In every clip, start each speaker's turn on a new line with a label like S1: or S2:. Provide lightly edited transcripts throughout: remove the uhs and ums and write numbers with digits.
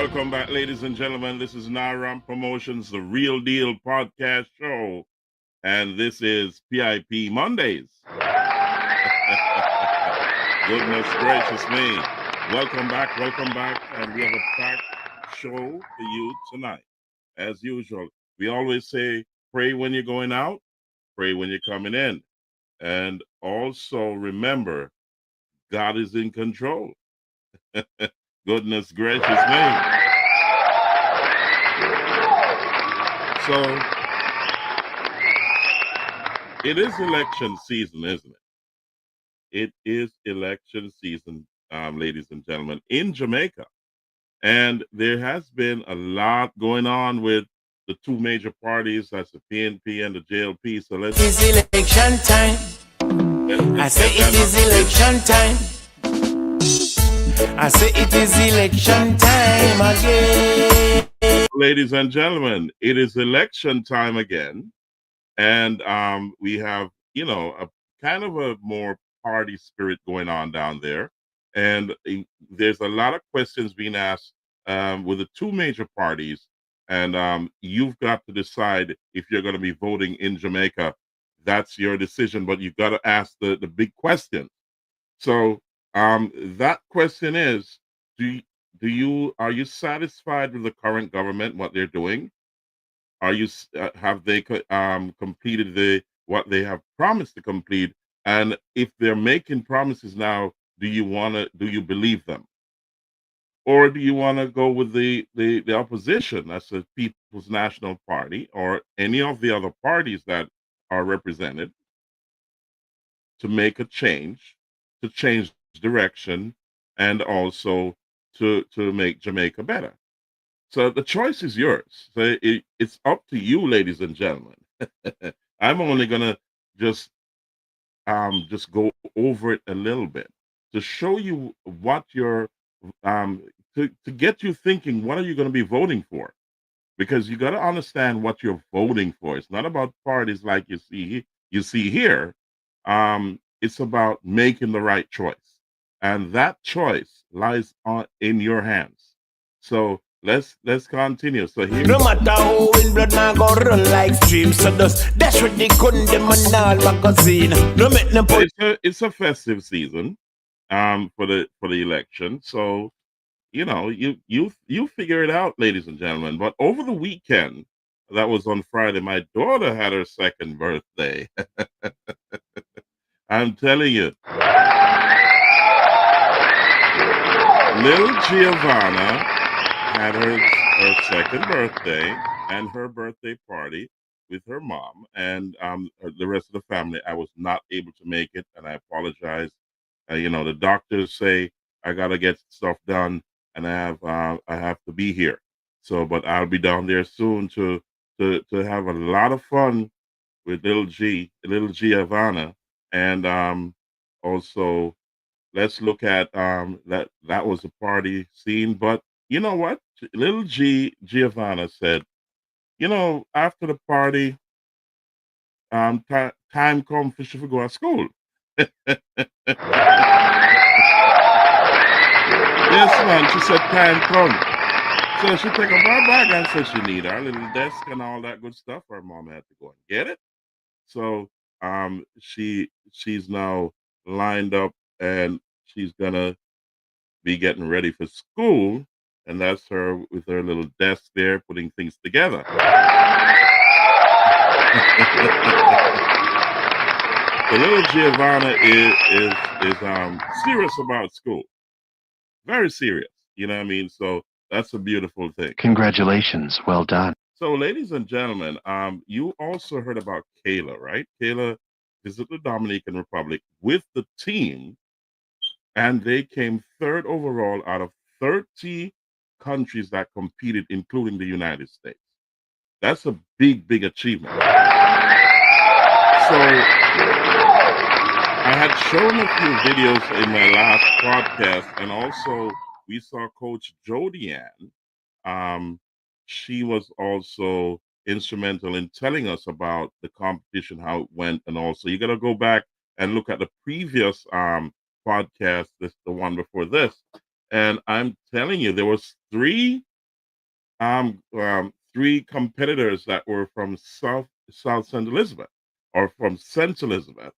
S1: Welcome back, ladies and gentlemen. This is RAMP Promotions, the Real Deal podcast show, and this is PIP Mondaze. Goodness gracious me. Welcome back, and we have a packed show for you tonight. As usual, we always say, pray when you're going out, pray when you're coming in. And also remember, God is in control. Goodness gracious me. So, it is election season, isn't it? It is election season, ladies and gentlemen, in Jamaica. And there has been a lot going on with the two major parties, that's the PNP and the JLP. So let's...
S2: It is election time. I say it is election time. I say it is election time again.
S1: Ladies and gentlemen, it is election time again. And we have, a kind of a more party spirit going on down there. And there's a lot of questions being asked with the two major parties. And you've got to decide if you're going to be voting in Jamaica. That's your decision, but you've got to ask the big question. So that question is, are you satisfied with the current government, what they're doing? Are you have they completed what they have promised to complete? And if they're making promises now, do you believe them? Or do you want to go with the opposition, that's the People's National Party, or any of the other parties that are represented, to make a change, to change direction, and also to make Jamaica better? So the choice is yours. So it's up to you, ladies and gentlemen. I'm only gonna just go over it a little bit to show you what you're to get you thinking. What are you going to be voting for? Because you got to understand what you're voting for. It's not about parties like you see here. It's about making the right choice, and that choice lies in your hands. So let's continue. So here,
S2: no matter how in blood man go run like streams, so that's what they couldn't them on all magazine. No make them put
S1: it's a festive season for the election. So you figure it out, ladies and gentlemen. But over the weekend, that was on Friday, my daughter had her second birthday. I'm telling you, little Giovanna had her second birthday and her birthday party with her mom and the rest of the family. I was not able to make it, and I apologize. The doctors say I gotta get stuff done, and I have to be here. So, but I'll be down there soon to have a lot of fun with little Giovanna, and also let's look at that was a party scene. But you know what? Little Giovanna said, after the party, time come for she to go to school. Yes, man. She said time come. So she take up her bag and said she need her little desk and all that good stuff. Her mom had to go and get it. So she's now lined up and she's gonna be getting ready for school, and that's her with her little desk there putting things together. The little Giovanna is serious about school. Very serious. You know what I mean? So that's a beautiful thing.
S3: Congratulations. Well done.
S1: So, ladies and gentlemen, you also heard about Kayla, right? Kayla visited the Dominican Republic with the team, and they came third overall out of 30 countries that competed, including the United States. That's a big achievement. So I had shown a few videos in my last podcast, and also we saw Coach Jodianne. She was also instrumental in telling us about the competition, how it went, and also you got to go back and look at the previous podcast, the one before this. And I'm telling you, there was 3 three competitors that were from South St. Elizabeth or from St. Elizabeth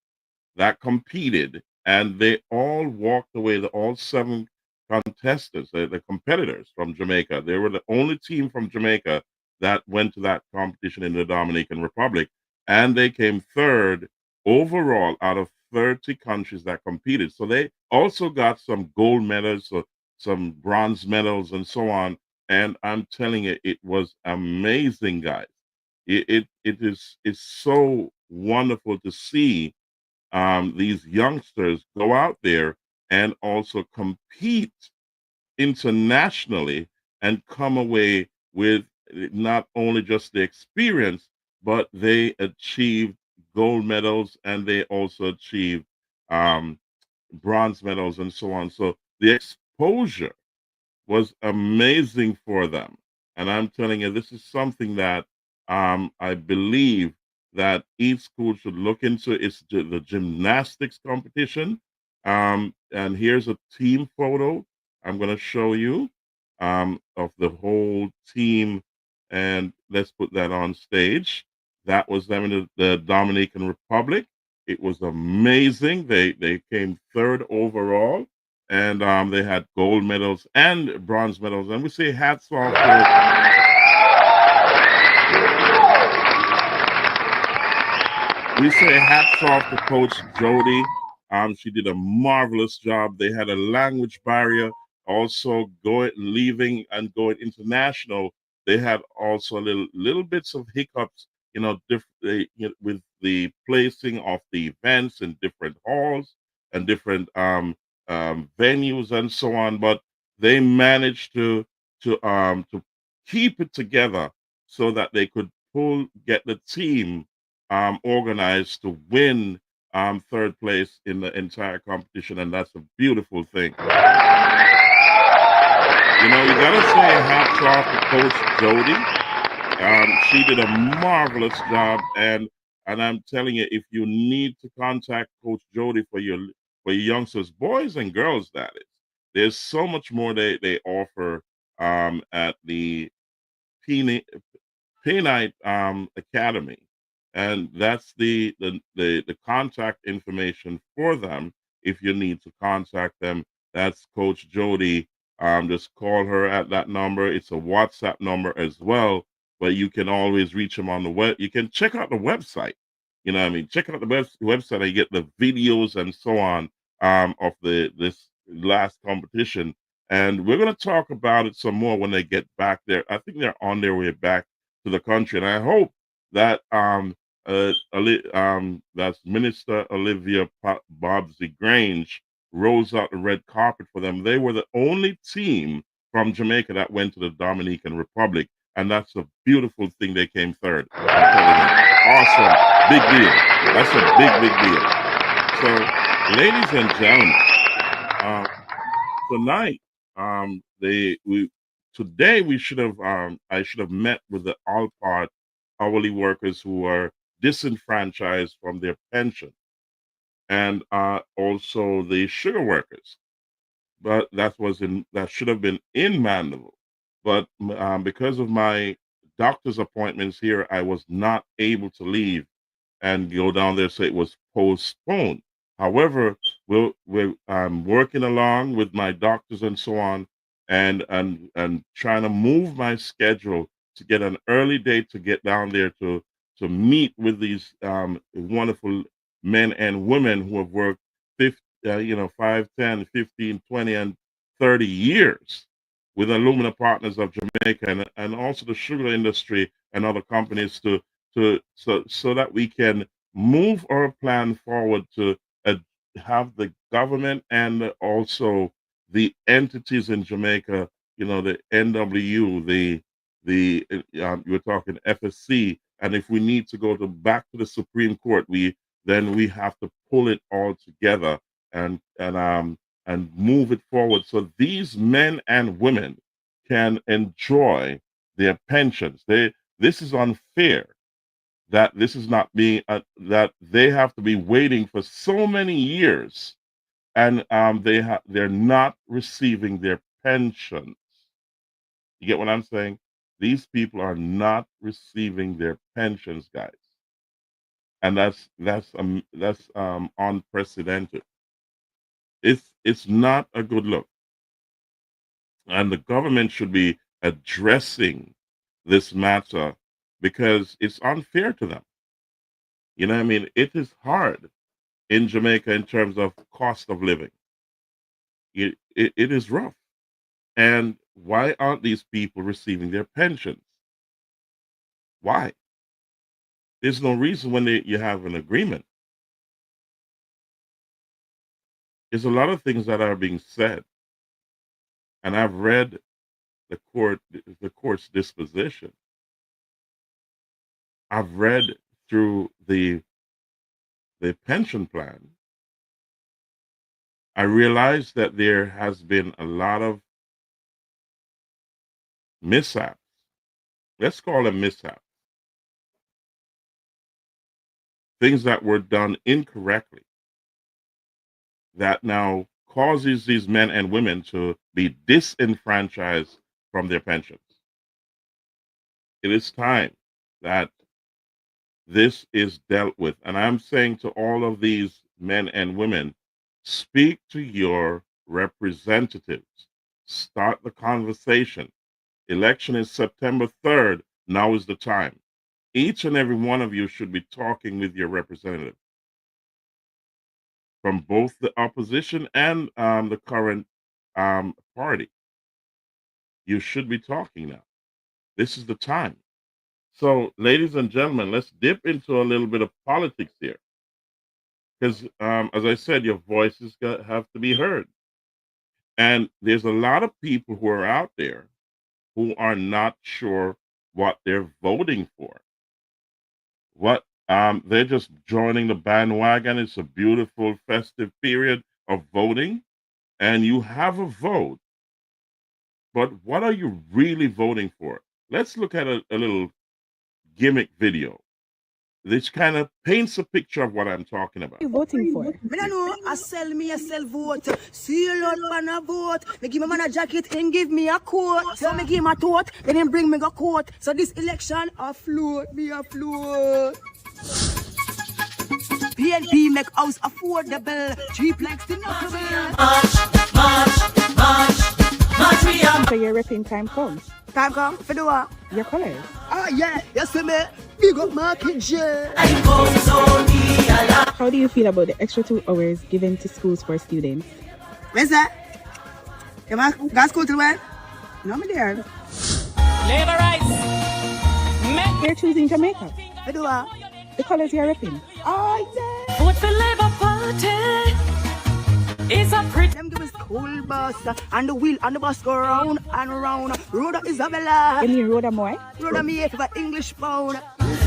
S1: that competed, and they all walked away. All seven contestants, the competitors from Jamaica, they were the only team from Jamaica that went to that competition in the Dominican Republic, and they came third overall out of 30 countries that competed. So they also got some gold medals, so some bronze medals, and so on. And I'm telling you, it was amazing, guys. It's so wonderful to see these youngsters go out there and also compete internationally and come away with not only just the experience, but they achieved gold medals and they also achieved um, bronze medals and so on. So the exposure was amazing for them. And I'm telling you, this is something that I believe that each school should look into. It's the gymnastics competition. And here's a team photo I'm going to show you of the whole team. And let's put that on stage. That was them in the Dominican Republic. It was amazing. They came third overall and they had gold medals and bronze medals. And we say hats off to Coach Jody. She did a marvelous job. They had a language barrier, also leaving and going international. They had also little bits of hiccups, with the placing of the events in different halls and different venues and so on. But they managed to keep it together so that they could get the team organized to win third place in the entire competition, and that's a beautiful thing. You gotta say hats off to Coach Jody. She did a marvelous job, and I'm telling you, if you need to contact Coach Jody for your youngsters, boys and girls, that is, there's so much more they offer at the P-Night Academy, and that's the contact information for them if you need to contact them. That's Coach Jody. Just call her at that number. It's a WhatsApp number as well, but you can always reach them on the web. You can check out the website. You know what I mean? Check out the website and you get the videos and so on of this last competition. And we're going to talk about it some more when they get back there. I think they're on their way back to the country. And I hope that that's Minister Olivia Bobbsey Grange rolls out the red carpet for them. They were the only team from Jamaica that went to the Dominican Republic, and that's a beautiful thing. They came third. I'm telling you, awesome, big deal. That's a big deal. So, ladies and gentlemen, tonight, today we should have I should have met with the Alpart hourly workers who are disenfranchised from their pension, and also the sugar workers. But that should have been in Mandeville. But because of my doctor's appointments here, I was not able to leave and go down there, so it was postponed. However, I'm working along with my doctors and so on, and trying to move my schedule to get an early date to get down there to meet with these wonderful men and women who have worked 5, 10, 15, 20, and 30 years with Alumina Partners of Jamaica and also the sugar industry and other companies so that we can move our plan forward to uh, have the government and also the entities in Jamaica, the NWU, you're talking FSC, and if we need to go back to the Supreme Court, then we have to pull it all together and move it forward so these men and women can enjoy their pensions. This is unfair that this is not being that they have to be waiting for so many years and they're not receiving their pensions. You get what I'm saying? These people are not receiving their pensions, guys, and that's unprecedented. It's not a good look, and the government should be addressing this matter because it's unfair to them. You know what I mean? It is hard in Jamaica in terms of cost of living. It is rough. And why aren't these people receiving their pensions? Why? There's no reason when you have an agreement. There's a lot of things that are being said, and I've read the court's disposition. I've read through the pension plan. I realized that there has been a lot of mishaps. Let's call them mishaps. Things that were done incorrectly that now causes these men and women to be disenfranchised from their pensions. It is time that this is dealt with. And I'm saying to all of these men and women, speak to your representatives. Start the conversation. Election is September 3rd. Now is the time. Each and every one of you should be talking with your representative from both the opposition and the current party. You should be talking now. This is the time. So, ladies and gentlemen, let's dip into a little bit of politics here. Because, as I said, your voices have to be heard. And there's a lot of people who are out there who are not sure what they're voting for. They're just joining the bandwagon. It's a beautiful festive period of voting, and you have a vote. But what are you really voting for? Let's look at a little gimmick video. This kind of paints a picture of what I'm talking about.
S4: What are you voting for?
S5: Me don't know, I sell me a sell vote. See you lot pan a vote. Me give me man a jacket and give me a coat. So me give him a tote, then him bring me a coat. So this election a float, be a float. PNP make house affordable. Cheap like the
S4: So your repping time comes.
S5: Time come for the what?
S4: Your colors.
S5: Ah yeah, yes me. Big up market share.
S4: How do you feel about the extra 2 hours given to schools for students?
S5: Where's that? You want go school to where? No me there.
S6: Labor rights.
S4: You're choosing Jamaica.
S5: For the what?
S4: The colors you're repping.
S5: Oh yeah.
S6: Vote for Labour Party. It's a pretty.
S5: Them give me school bus and the wheel and the bus go round and round. Road Isabella.
S4: You mean Rhoda Moy?
S5: Road me if I English pound.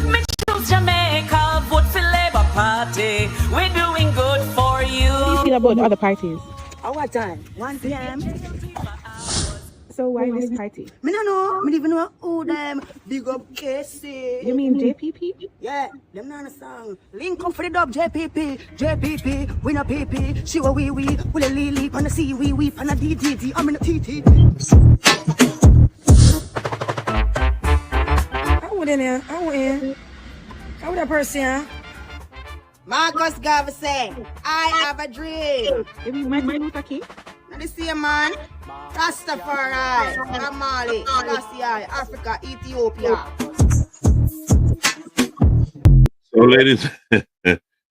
S6: Me choose Jamaica. Vote for Labour Party. We're doing good for you.
S4: How do you feel about the other parties?
S5: At what time? 1 p.m.
S4: So why this party?
S5: Me no know. Me even know who them. Big up Casey.
S4: You mean JPP?
S5: Yeah, them not a song. Link up for the dub JPP. JPP, we no PP. She wa we, we a lily, pan a C, we, pan a DDD. I'm in a TT. How would in here? How in? How would that person? Marcus Garvey say, I have a dream.
S4: You mean Martin Luther King?
S5: Now the same man. Rastafari, Mali, Selassie, Africa, Ethiopia.
S1: So, ladies,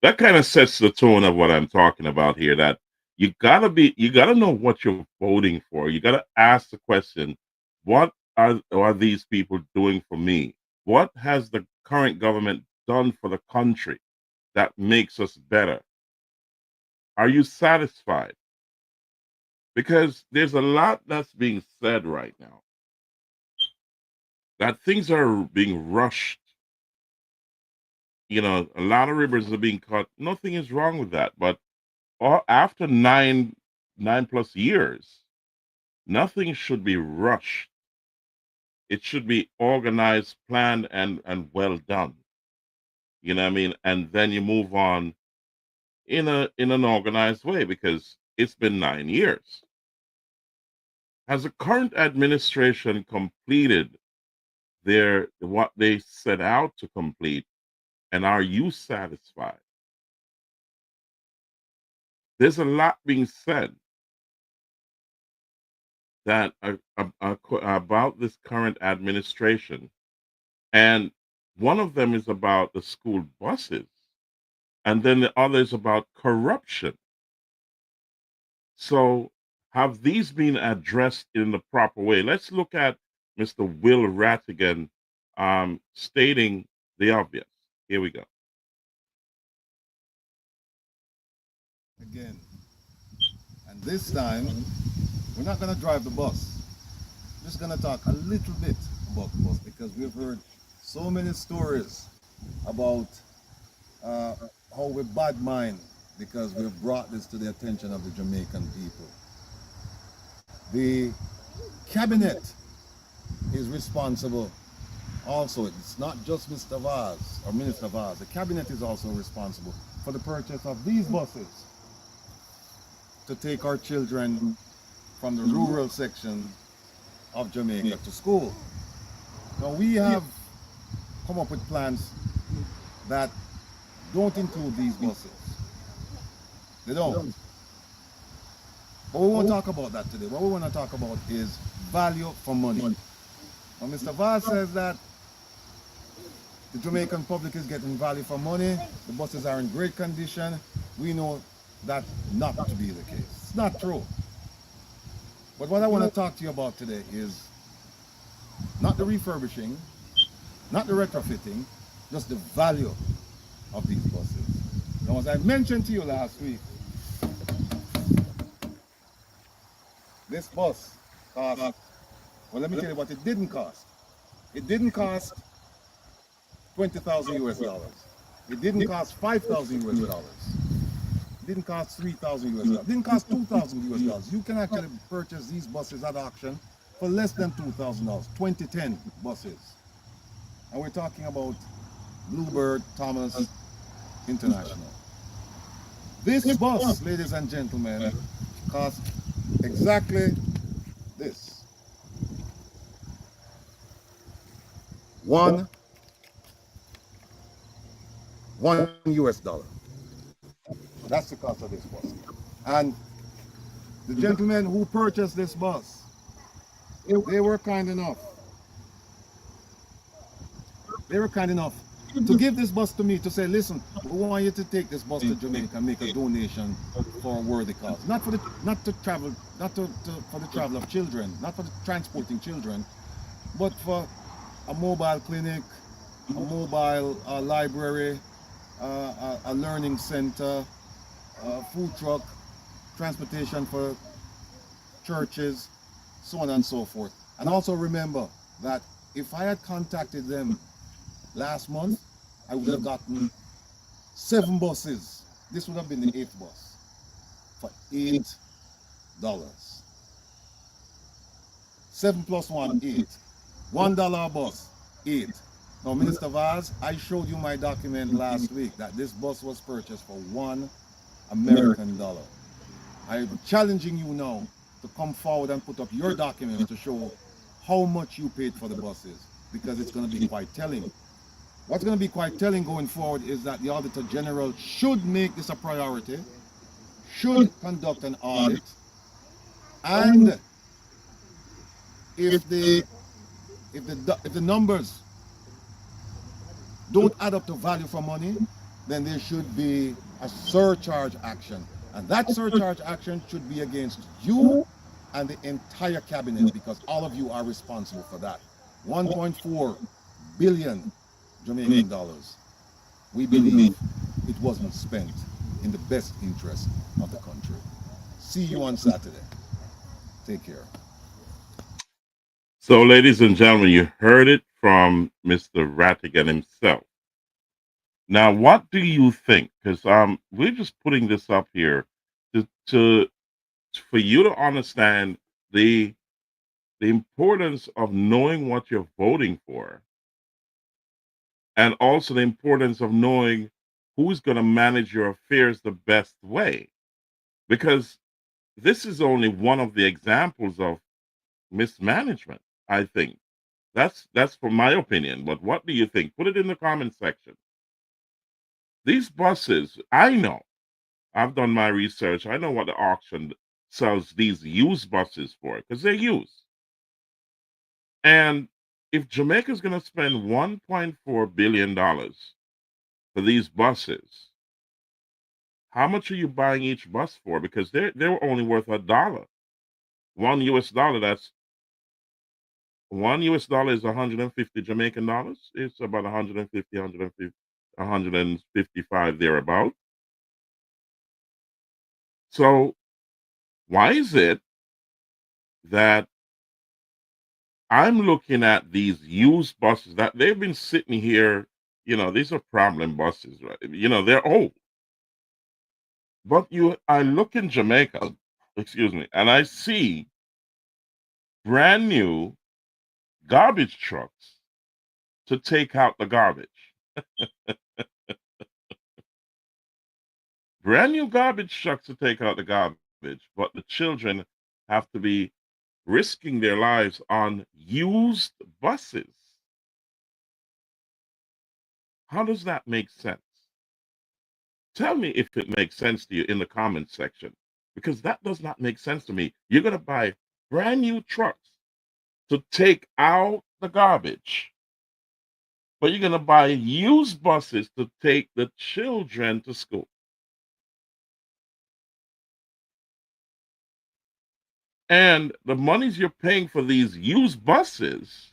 S1: that kind of sets the tone of what I'm talking about here. That you gotta know what you're voting for. You gotta ask the question: what are these people doing for me? What has the current government done for the country that makes us better? Are you satisfied? Because there's a lot that's being said right now, that things are being rushed. You know, a lot of rivers are being cut. Nothing is wrong with that. But after nine plus years, nothing should be rushed. It should be organized, planned, and well done. You know what I mean? And then you move on in an organized way, because it's been 9 years. Has the current administration completed what they set out to complete, and are you satisfied? There's a lot being said that about this current administration, and one of them is about the school buses, and then the other is about corruption. So, have these been addressed in the proper way? Let's look at Mr. Will Rattigan stating the obvious. Here we go.
S7: Again, and this time we're not going to drive the bus. We're just going to talk a little bit about the bus, because we've heard so many stories about how we bad mind because we've brought this to the attention of the Jamaican people. The cabinet is responsible also. It's not just Mr. Vaz or Minister Vaz. The cabinet is also responsible for the purchase of these buses to take our children from the rural section of Jamaica to school. Now we have come up with plans that don't include these buses. They don't. But we won't talk about that today. What we want to talk about is value for money. Now Mr. Vaz says that the Jamaican public is getting value for money. The buses are in great condition. We know that not to be the case. It's not true. But what I want to talk to you about today is not the refurbishing, not the retrofitting, just the value of these buses. Now, as I mentioned to you last week, this bus cost, well, let me tell you what it didn't cost. It didn't cost 20,000 US dollars. It didn't cost 5,000 US dollars. It didn't cost 3,000 US dollars. It didn't cost 2,000 US dollars. You can actually purchase these buses at auction for less than $2,000, 2010 buses. And we're talking about Bluebird Thomas International. This bus, ladies and gentlemen, cost exactly this. One US dollar. That's the cost of this bus. And the gentlemen who purchased this bus, they were kind enough. They were kind enough to give this bus to me to say, listen, we want you to take this bus to Jamaica and make a donation for a worthy cause. Not for the travel of children, not for the transporting children, but for a mobile clinic, a mobile library, a learning center, a food truck, transportation for churches, so on and so forth. And also remember that if I had contacted them last month, I would have gotten 7 buses. This would have been the 8th bus for $8. 7 plus 1, 8. $1 a bus, 8. Now, Minister Vaz, I showed you my document last week that this bus was purchased for $1 American dollar. I'm challenging you now to come forward and put up your documents to show how much you paid for the buses, because it's going to be quite telling. What's going to be quite telling going forward is that the Auditor General should make this a priority, should conduct an audit, and if the numbers don't add up to value for money, then there should be a surcharge action. And that surcharge action should be against you and the entire cabinet, because all of you are responsible for that. 1.4 billion Jamaican dollars. We believe it wasn't spent in the best interest of the country. See you on Saturday. Take care.
S1: So, ladies and gentlemen, you heard it from Mr. Rattigan himself. Now, what do you think? Because we're just putting this up here for you to understand the importance of knowing what you're voting for, and also the importance of knowing who's going to manage your affairs the best way. Because this is only one of the examples of mismanagement, I think. That's for my opinion. But what do you think? Put it in the comment section. These buses, I know. I've done my research. I know what the auction sells these used buses for because they're used. And if Jamaica's going to spend $1.4 billion for these buses, how much are you buying each bus for? Because they're only worth $1. $1, that's $1 is 150 Jamaican dollars. It's about 150, 155 thereabout. So why is it that I'm looking at these used buses that they've been sitting here? These are problem buses, right? They're old. But I look in Jamaica, excuse me, and I see brand new garbage trucks to take out the garbage. Brand new garbage trucks to take out the garbage, but the children have to be risking their lives on used buses. How does that make sense? Tell me if it makes sense to you in the comment section, because that does not make sense to me. You're going to buy brand new trucks to take out the garbage, but you're going to buy used buses to take the children to school. And the monies you're paying for these used buses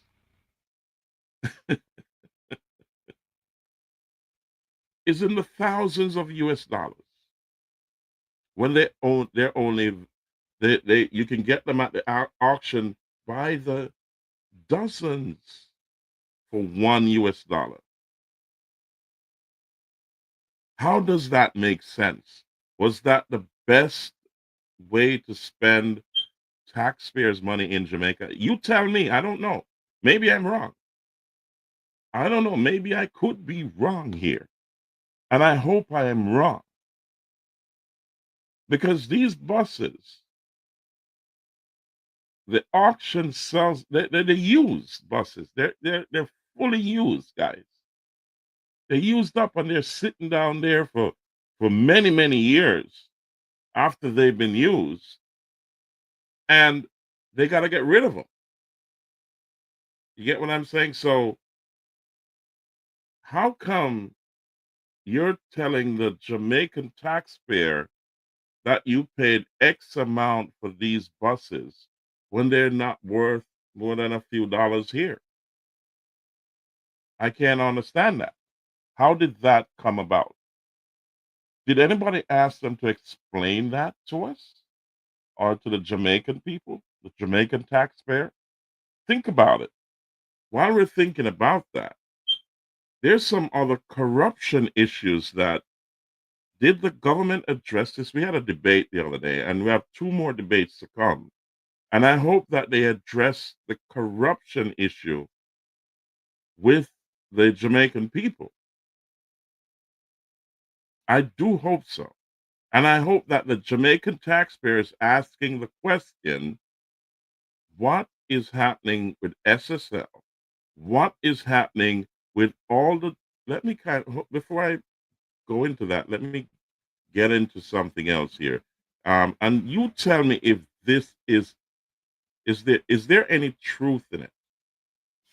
S1: is in the thousands of US dollars. When they're only you can get them at the auction by the dozens for $1. How does that make sense? Was that the best way to spend taxpayers' money in Jamaica? You tell me. I don't know. Maybe I'm wrong. I don't know. Maybe I could be wrong here. And I hope I am wrong. Because these buses, the auction sells, they're used buses. They're fully used, guys. They're used up and they're sitting down there for many, many years after they've been used. And they got to get rid of them. You get what I'm saying? So how come you're telling the Jamaican taxpayer that you paid X amount for these buses when they're not worth more than a few dollars here? I can't understand that. How did that come about? Did anybody ask them to explain that to us or to the Jamaican people, the Jamaican taxpayer? Think about it. While we're thinking about that, there's some other corruption issues that did the government address this? We had a debate the other day, and we have two more debates to come. And I hope that they address the corruption issue with the Jamaican people. I do hope so. And I hope that the Jamaican taxpayer is asking the question, what is happening with SSL? What is happening with all the, before I go into that, let me get into something else here. And you tell me if this is there any truth in it?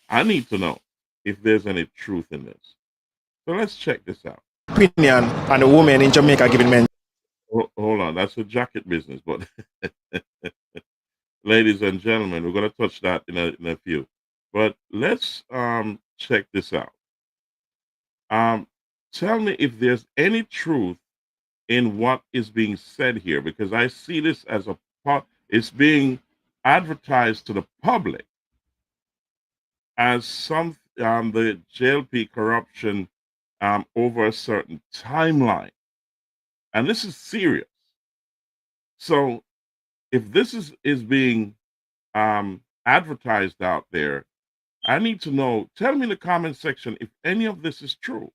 S1: I need to know if there's any truth in this. So let's check this out.
S2: Opinion on the women in Jamaica giving men.
S1: Hold on, that's a jacket business, but ladies and gentlemen, we're going to touch that in a few. But let's check this out. Tell me if there's any truth in what is being said here, because I see this as it's being advertised to the public as some the JLP corruption over a certain timeline, and this is serious. So if this is being advertised out there, I need to know. Tell me in the comment section if any of this is true,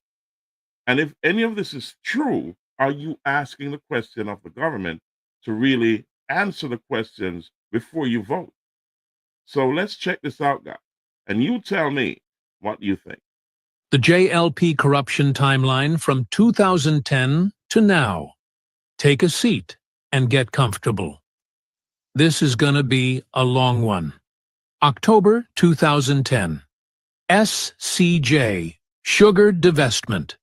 S1: and if any of this is true, are you asking the question of the government to really answer the questions before you vote? So let's check this out, guys. And you tell me what you think.
S8: The JLP corruption timeline from 2010 to now. Take a seat and get comfortable. This is gonna be a long one. October 2010. SCJ, Sugar Divestment,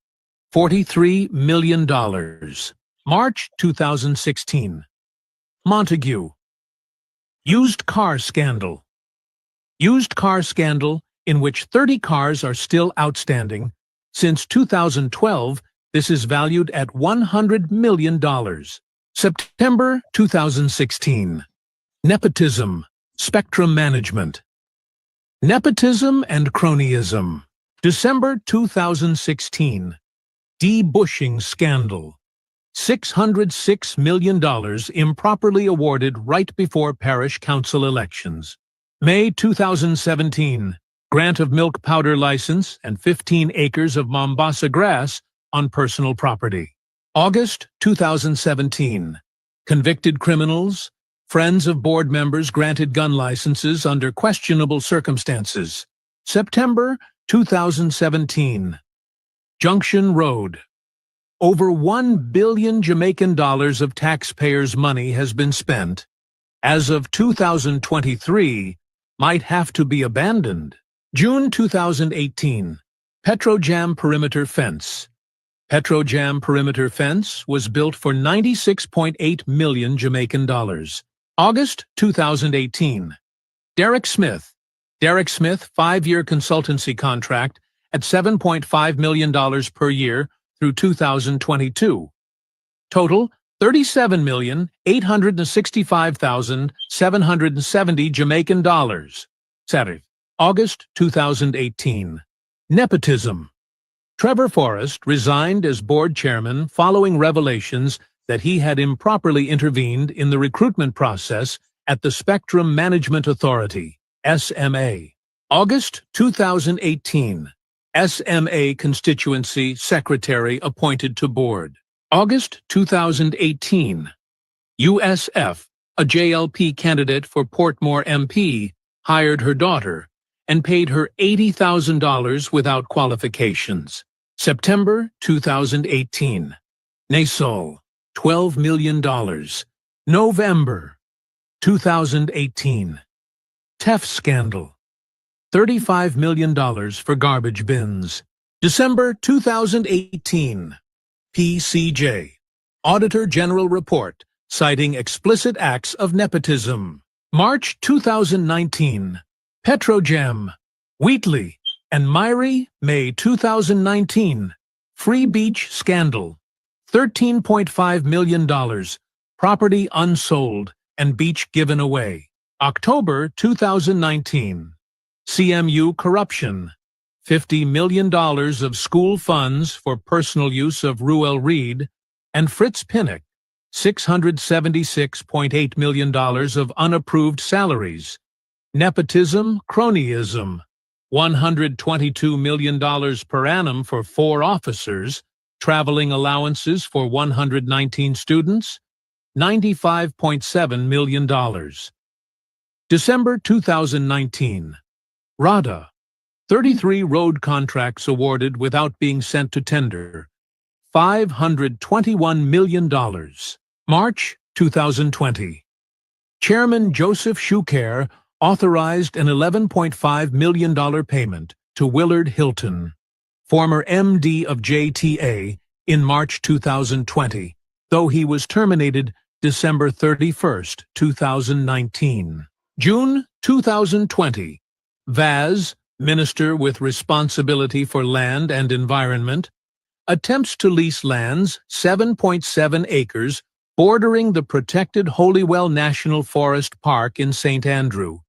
S8: $43 million. March 2016. Montague. Used car scandal. Used car scandal in which 30 cars are still outstanding. Since 2012, this is valued at $100 million. September 2016. Nepotism, Spectrum Management. Nepotism and cronyism. December 2016. Debushing scandal. $606 million improperly awarded right before parish council elections. May 2017. Grant of milk powder license and 15 acres of Mombasa grass on personal property. August 2017. Convicted criminals, friends of board members granted gun licenses under questionable circumstances. September 2017. Junction Road. Over $1 billion Jamaican dollars of taxpayers' money has been spent. As of 2023, might have to be abandoned. June 2018. Petrojam Perimeter Fence. Petrojam Perimeter Fence was built for $96.8 million Jamaican dollars. August 2018. Derek Smith. Derek Smith 5-year consultancy contract at $7.5 million per year through 2022. Total $37,865,770 Jamaican dollars. Saturday, August 2018. Nepotism. Trevor Forrest resigned as board chairman following revelations that he had improperly intervened in the recruitment process at the Spectrum Management Authority, SMA. August 2018. SMA Constituency Secretary appointed to board. August 2018. USF, a JLP candidate for Portmore MP, hired her daughter and paid her $80,000 without qualifications. September 2018. Nasol, $12 million. November 2018. TEF scandal. $35 million for garbage bins. December 2018. PCJ. Auditor General Report citing explicit acts of nepotism. March 2019. Petrojam. Wheatley and Myrie, May 2019. Free Beach scandal. $13.5 million. Property unsold and beach given away. October 2019. CMU corruption. $50 million of school funds for personal use of Ruel Reid and Fritz Pinnock. $676.8 million of unapproved salaries. Nepotism, cronyism. $122 million per annum for 4 officers. Traveling allowances for 119 students. $95.7 million. December 2019. RADA. 33 road contracts awarded without being sent to tender. $521 million. March 2020. Chairman Joseph Shuker authorized an $11.5 million payment to Willard Hilton, former MD of JTA, in March 2020, though he was terminated December 31, 2019. June 2020. Vaz, Minister with responsibility for land and environment, attempts to lease lands 7.7 acres bordering the protected Holywell National Forest Park in St. Andrew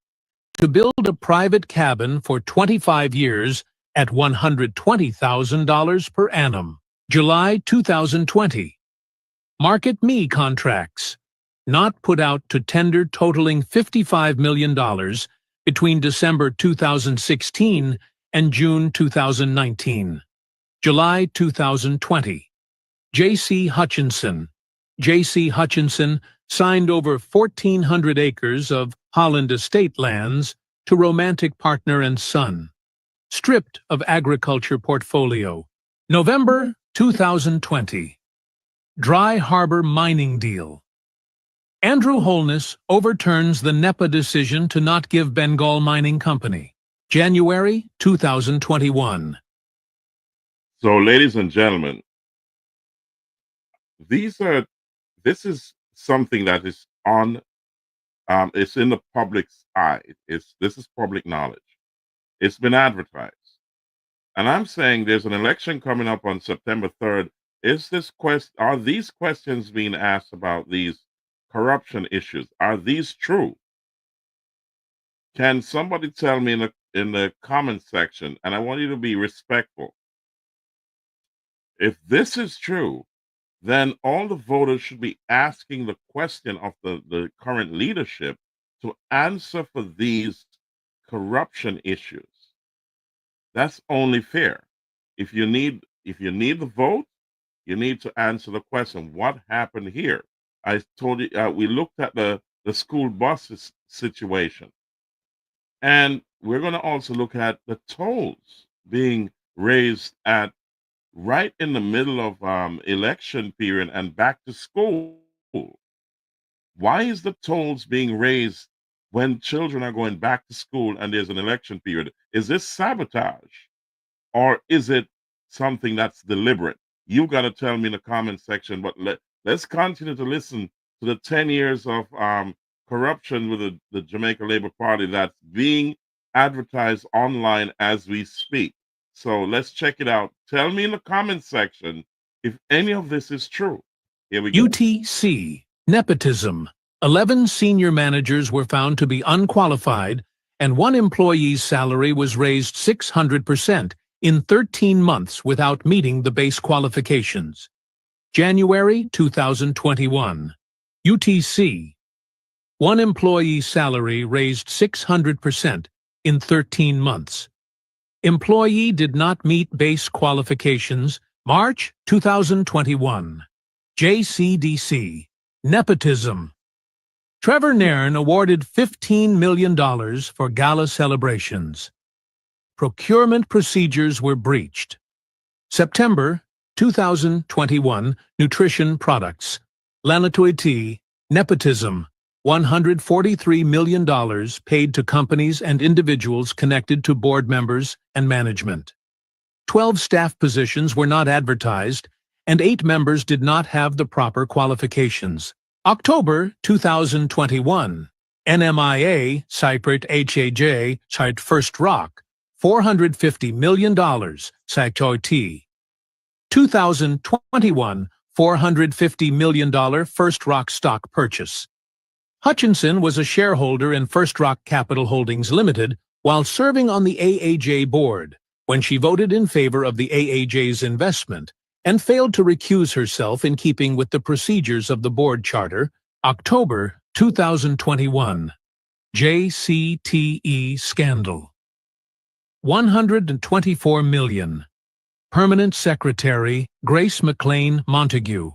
S8: to build a private cabin for 25 years at $120,000 per annum. July 2020. Market Me contracts, not put out to tender totaling $55 million between December 2016 and June 2019. July 2020. J.C. Hutchinson. J.C. Hutchinson signed over 1,400 acres of Holland Estate lands to romantic partner and son. Stripped of agriculture portfolio. November 2020. Dry Harbor mining deal. Andrew Holness overturns the NEPA decision to not give Bengal Mining Company. January 2021.
S1: So, ladies and gentlemen, this is something that is on, it's in the public's eye. This is public knowledge. It's been advertised. And I'm saying there's an election coming up on September 3rd. Are these questions being asked about these corruption issues? Are these true? Can somebody tell me in the comment section? And I want you to be respectful. If this is true, then all the voters should be asking the question of the current leadership to answer for these corruption issues. That's only fair. If you need the vote, you need to answer the question, what happened here? I told you, we looked at the school buses situation. And we're going to also look at the tolls being raised at right in the middle of election period and back to school. Why is the tolls being raised when children are going back to school and there's an election period? Is this sabotage or is it something that's deliberate? You got to tell me in the comment section, but let's continue to listen to the 10 years of corruption with the Jamaica Labour Party that's being advertised online as we speak. So let's check it out. Tell me in the comment section if any of this is true. Here we go.
S8: UTC, nepotism. 11 senior managers were found to be unqualified, and one employee's salary was raised 600% in 13 months without meeting the base qualifications. January 2021. UTC. One employee's salary raised 600% in 13 months. Employee did not meet base qualifications. March 2021. JCDC. Nepotism. Trevor Nairn awarded $15 million for gala celebrations. Procurement procedures were breached. September 2021. Nutrition products. Lanatoy nepotism. $143 million paid to companies and individuals connected to board members and management. 12 staff positions were not advertised, and 8 members did not have the proper qualifications. October 2021. NMIA, Cypriot HAJ, site First Rock, $450 million, Cytoy 2021, $450 million First Rock stock purchase. Hutchinson was a shareholder in First Rock Capital Holdings Limited while serving on the AAJ board when she voted in favor of the AAJ's investment and failed to recuse herself in keeping with the procedures of the board charter. October 2021. JCTE scandal. $124 million. Permanent Secretary Grace McLean Montague.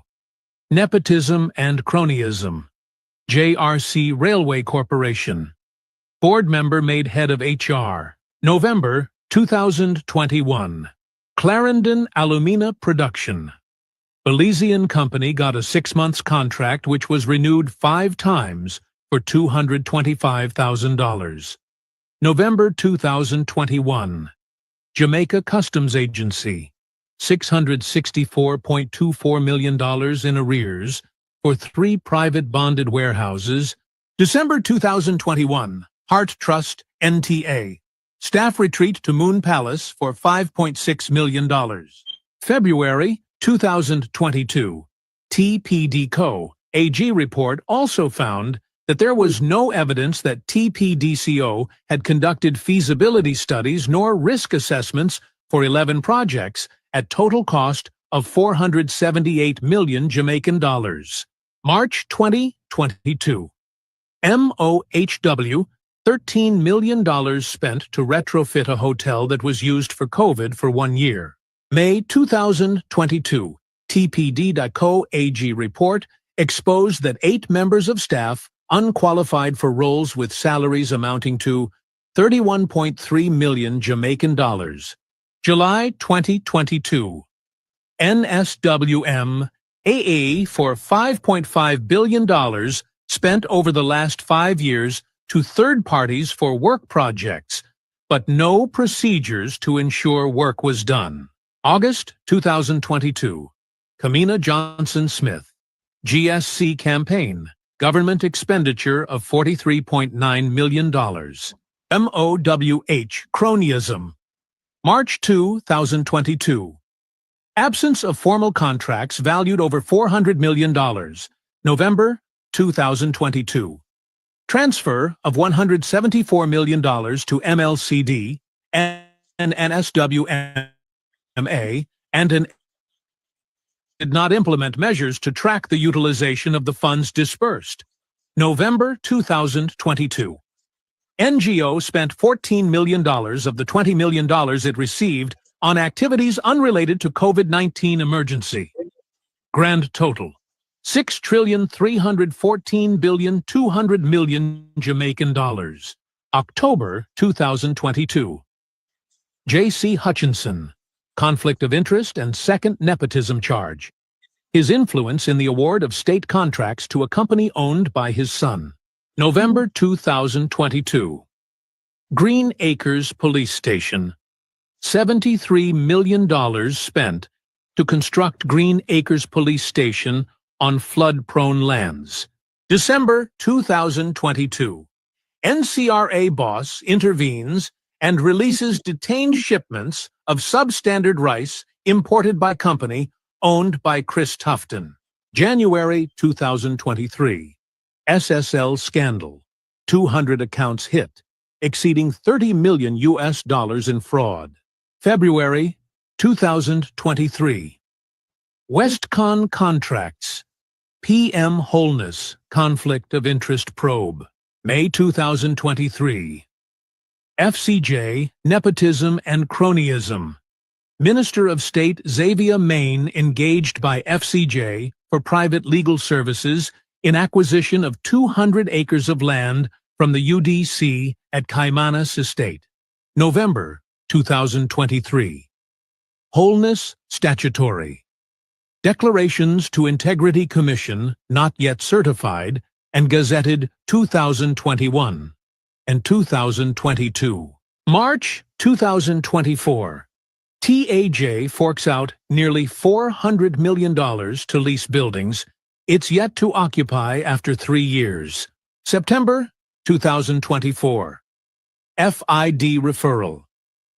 S8: Nepotism and cronyism. JRC Railway Corporation. Board member made head of HR. November 2021. Clarendon Alumina Production. Belizean company got a 6-month contract which was renewed 5 times for $225,000. November 2021. Jamaica Customs Agency. $664.24 million in arrears for 3 private bonded warehouses. December 2021. Heart Trust, NTA. Staff retreat to Moon Palace for $5.6 million. February 2022. TPD Co. AG report also found that there was no evidence that TPDCO had conducted feasibility studies nor risk assessments for 11 projects at total cost of 478 million Jamaican dollars. March 2022. MOHW, $13 million spent to retrofit a hotel that was used for COVID for 1 year. May 2022. TPD.co AG report exposed that 8 members of staff unqualified for roles with salaries amounting to 31.3 million Jamaican dollars. July 2022. NSWM AA for $5.5 billion spent over the last 5 years to third parties for work projects, but no procedures to ensure work was done. August 2022. Kamina Johnson Smith. GSC campaign. Government expenditure of $43.9 million. MOWH cronyism. March 2022. Absence of formal contracts valued over $400 million. November 2022. Transfer of $174 million to MLCD and NSWMA and did not implement measures to track the utilization of the funds dispersed. November 2022. NGO spent $14 million of the $20 million it received on activities unrelated to COVID-19 emergency. Grand total, $6,314,200,000,000 Jamaican dollars. October 2022. J.C. Hutchinson, conflict of interest and second nepotism charge. His influence in the award of state contracts to a company owned by his son. November 2022. Green Acres Police Station. $73 million spent to construct Green Acres Police Station on flood-prone lands. December 2022. NCRA boss intervenes and releases detained shipments of substandard rice imported by company owned by Chris Tufton. January 2023. SSL scandal. 200 accounts hit, exceeding $30 million in fraud. February 2023. Westcon contracts. PM Wholeness conflict of interest probe. May 2023. FCJ nepotism and cronyism. Minister of State Xavier Main engaged by FCJ for private legal services in acquisition of 200 acres of land from the UDC at Caymanas Estate. November 2023. Wholeness statutory. Declarations to Integrity Commission not yet certified and gazetted 2021 and 2022. March 2024. TAJ forks out nearly $400 million to lease buildings it's yet to occupy after 3 years. September 2024. FID referral.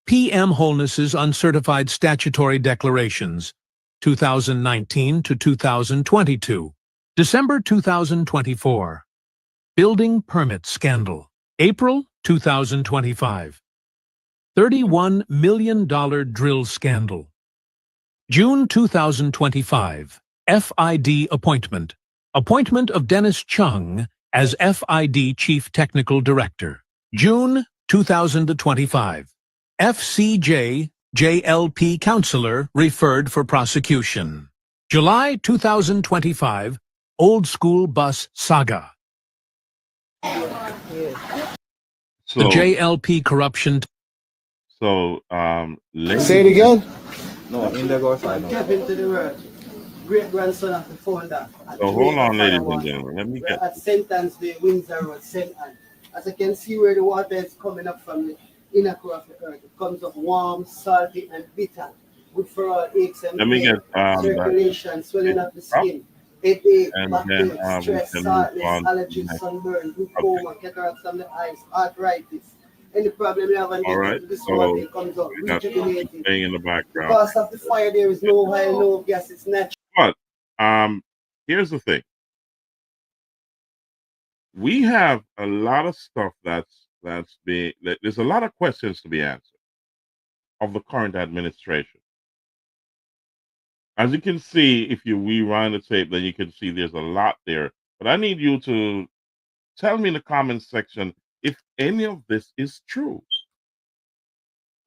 S8: PM Wholeness's uncertified statutory declarations, 2019 to 2022. December 2024. Building permit scandal. April 2025. $31 million drill scandal. June 2025. FID appointment. Appointment of Dennis Chung as FID Chief Technical Director. June 2025. FCJ JLP Counselor referred for prosecution. July 2025. Old School Bus Saga.
S1: So,
S8: The JLP corruption.
S1: so,
S2: Say it again.
S9: No, in the go side.
S10: Kevin to the world. Great grandson of the founder.
S1: so hold on, ladies and gentlemen. Let me
S10: We're
S1: get
S10: at St. Anne's Day, Windsor Road, St. Anne. As you can see where the water is coming up from the inner core of the earth, it comes up warm, salty, and bitter. Good for all aches and
S1: Let me
S10: pain,
S1: get
S10: circulation, swelling of the skin, headache, backache, stress, sadness, allergies, sunburn, glaucoma, cataracts on the eyes, arthritis. Any problem you have on this water, it comes up, rejuvenating.
S1: playing in the background.
S10: Because of the fire, there is no oil, no gas, it's natural.
S1: But here's the thing. We have a lot of stuff that's being there's a lot of questions to be answered of the current administration. As you can see, if you rewind the tape, then you can see there's a lot there. But I need you to tell me in the comments section if any of this is true,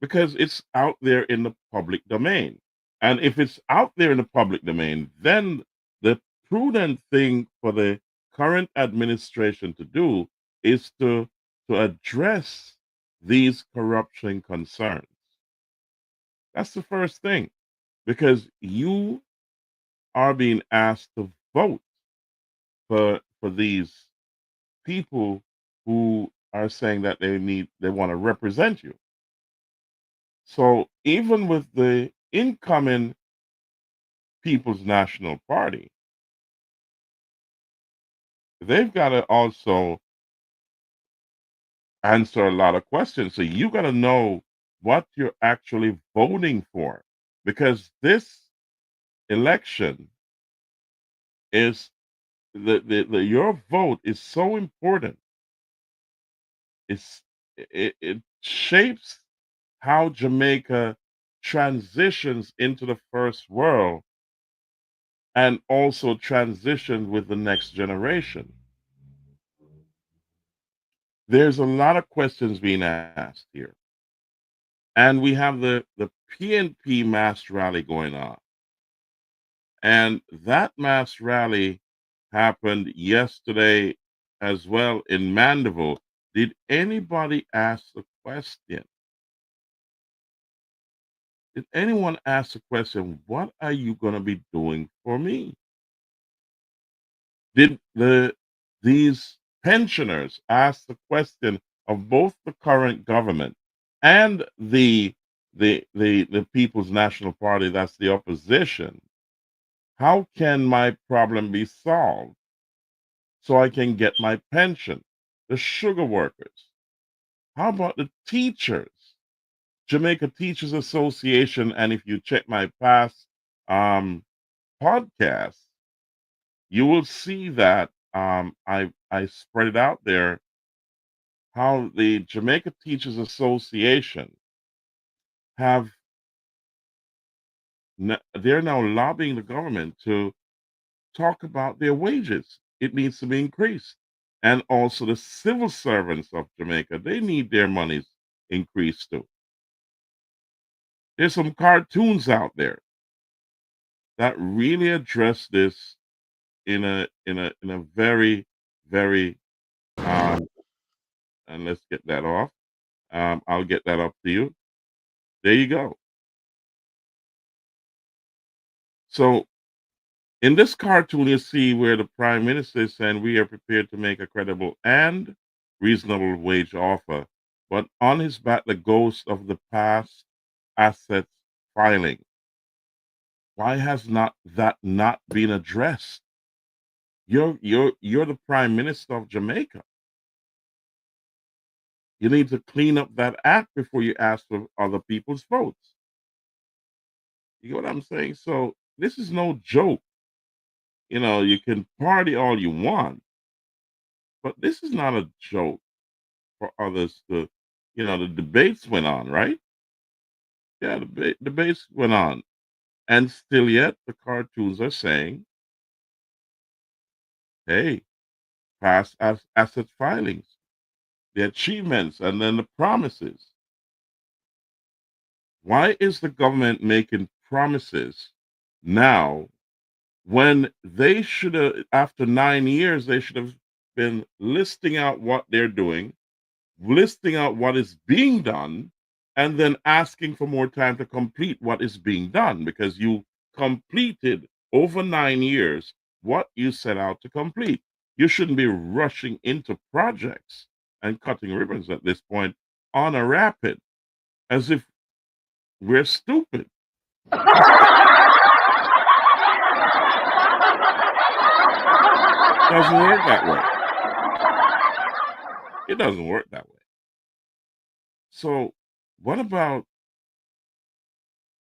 S1: because it's out there in the public domain. And if it's out there in the public domain, then the prudent thing for the current administration to do is to address these corruption concerns. That's the first thing, because you are being asked to vote for these people who are saying that they want to represent you. So even with the incoming People's National Party, they've got to also answer a lot of questions. So you got to know what you're actually voting for, because this election is your vote is so important. It's it shapes how Jamaica transitions into the first world and also transitions with the next generation. There's a lot of questions being asked here. And we have the PNP mass rally going on. And that mass rally happened yesterday as well in Mandeville. Did anybody ask the question? Did anyone ask the question, what are you going to be doing for me? Did these pensioners ask the question of both the current government and the People's National Party, that's the opposition? How can my problem be solved so I can get my pension? The sugar workers. How about the teachers? Jamaica Teachers Association, and if you check my past podcast, you will see that I spread it out there how the Jamaica Teachers Association have they're now lobbying the government to talk about their wages. It needs to be increased. And also the civil servants of Jamaica, they need their monies increased too. There's some cartoons out there that really address this in a very, very and let's get that off. I'll get that up to you. There you go. So in this cartoon, you see where the prime minister is saying we are prepared to make a credible and reasonable wage offer, but on his back, the ghost of the past assets filing. Why has not been addressed? You're the prime minister of Jamaica. You need to clean up that act before you ask for other people's votes. You get what I'm saying? So this is no joke. You can party all you want, but this is not a joke for others to, the debates went on, right? Yeah, the debates went on. And still yet, the cartoons are saying, hey, past asset filings, the achievements, and then the promises. Why is the government making promises now when they should have, after 9 years, they should have been listing out what they're doing, listing out what is being done, and then asking for more time to complete what is being done, because you completed over 9 years what you set out to complete. You shouldn't be rushing into projects and cutting ribbons at this point on a rapid, as if we're stupid. It doesn't work that way. It doesn't work that way. So, what about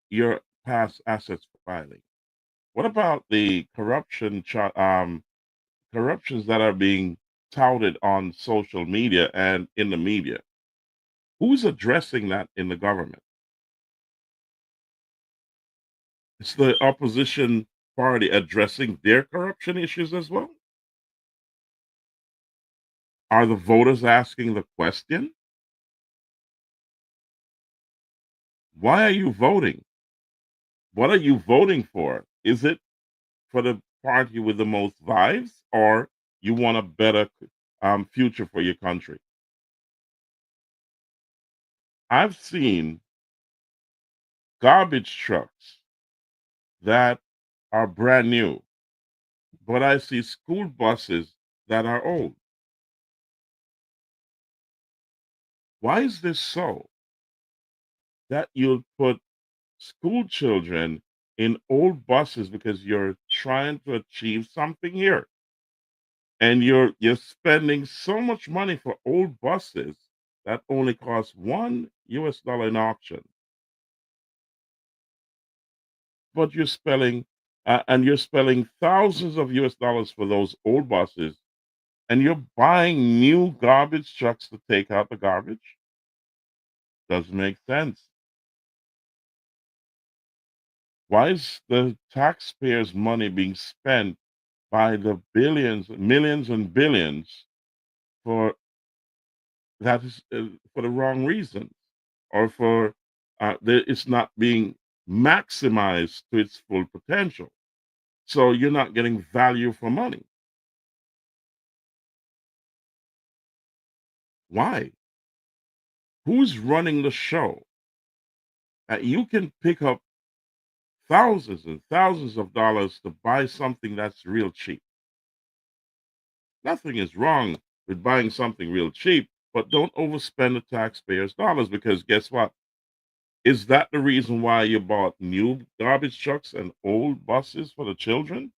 S1: your past assets filing? What about the corruptions that are being touted on social media and in the media? Who's addressing that in the government? It's the opposition party addressing their corruption issues as well. Are the voters asking the question? Why are you voting? What are you voting for? Is it for the party with the most vibes, or you want a better future for your country? I've seen garbage trucks that are brand new, but I see school buses that are old. Why is this so? That you'll put school children in old buses because you're trying to achieve something here. And you're spending so much money for old buses that only cost $1 in auction. But you're spending thousands of US dollars for those old buses, and you're buying new garbage trucks to take out the garbage. Doesn't make sense. Why is the taxpayers' money being spent by the billions, millions, and billions for that is for the wrong reasons, or for it's not being maximized to its full potential? So you're not getting value for money. Why? Who's running the show? You can pick up thousands and thousands of dollars to buy something that's real cheap. Nothing is wrong with buying something real cheap, but don't overspend the taxpayers' dollars, because guess what? Is that the reason why you bought new garbage trucks and old buses for the children?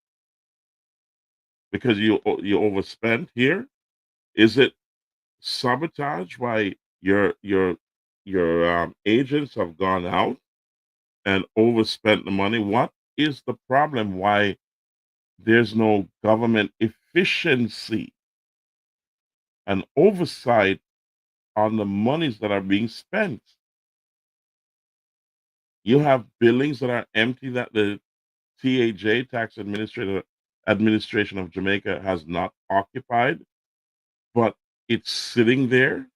S1: Because you overspent here? Is it sabotage why your agents have gone out and overspent the money? What is the problem? Why there's no government efficiency and oversight on the monies that are being spent? You have buildings that are empty that the TAJ, Administration of Jamaica, has not occupied, but it's sitting there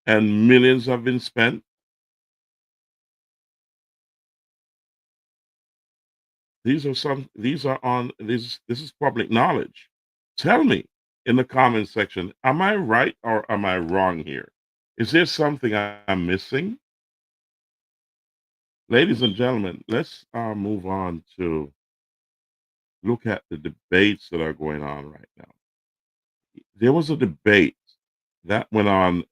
S1: and millions have been spent. These this is public knowledge. Tell me in the comment section, am I right or am I wrong here? Is there something I'm missing? Ladies and gentlemen, let's move on to look at the debates that are going on right now. There was a debate that went on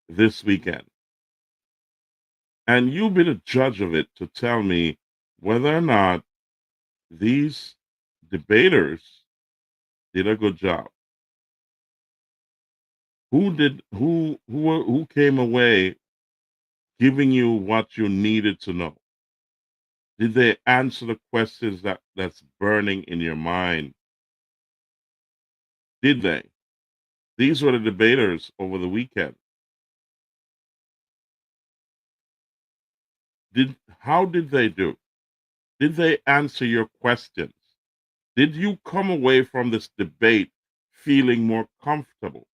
S1: this weekend, and you be the judge of it to tell me whether or not these debaters did a good job. Who came away giving you what you needed to know? Did they answer the questions that's burning in your mind? Did they? These were the debaters over the weekend. How did they do? Did they answer your questions? Did you come away from this debate feeling more comfortable?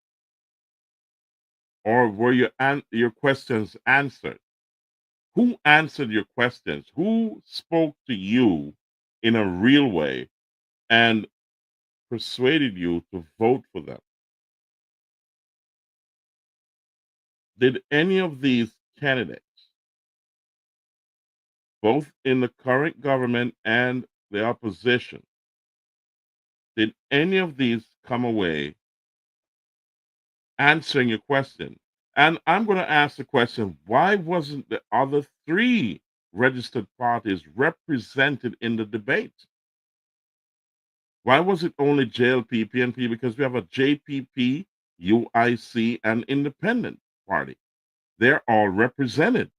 S1: Or were your questions answered? Who answered your questions? Who spoke to you in a real way and persuaded you to vote for them? Did any of these candidates, both in the current government and the opposition, did any of these come away answering your question? And I'm going to ask the question, why wasn't the other three registered parties represented in the debate? Why was it only JLP, PNP? Because we have a JPP, UIC, and independent party. They're all represented.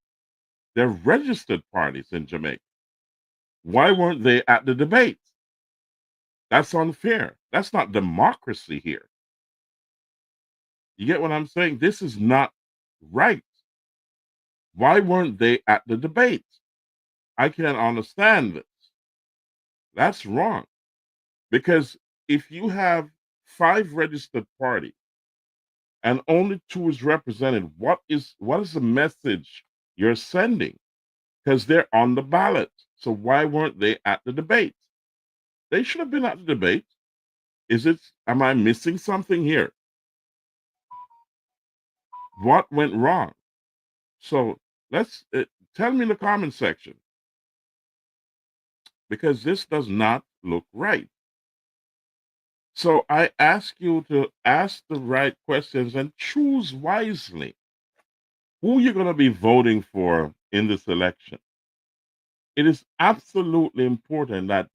S1: They're registered parties in Jamaica. Why weren't they at the debate? That's unfair. That's not democracy here. You get what I'm saying? This is not right. Why weren't they at the debate? I can't understand this. That's wrong. Because if you have 5 registered parties and only 2 is represented, what is the message you're sending? Because they're on the ballot. So why weren't they at the debate? They should have been at the debate. Am I missing something here? What went wrong? So let's tell me in the comment section, because this does not look right. So I ask you to ask the right questions and choose wisely who you're going to be voting for in this election. It is absolutely important that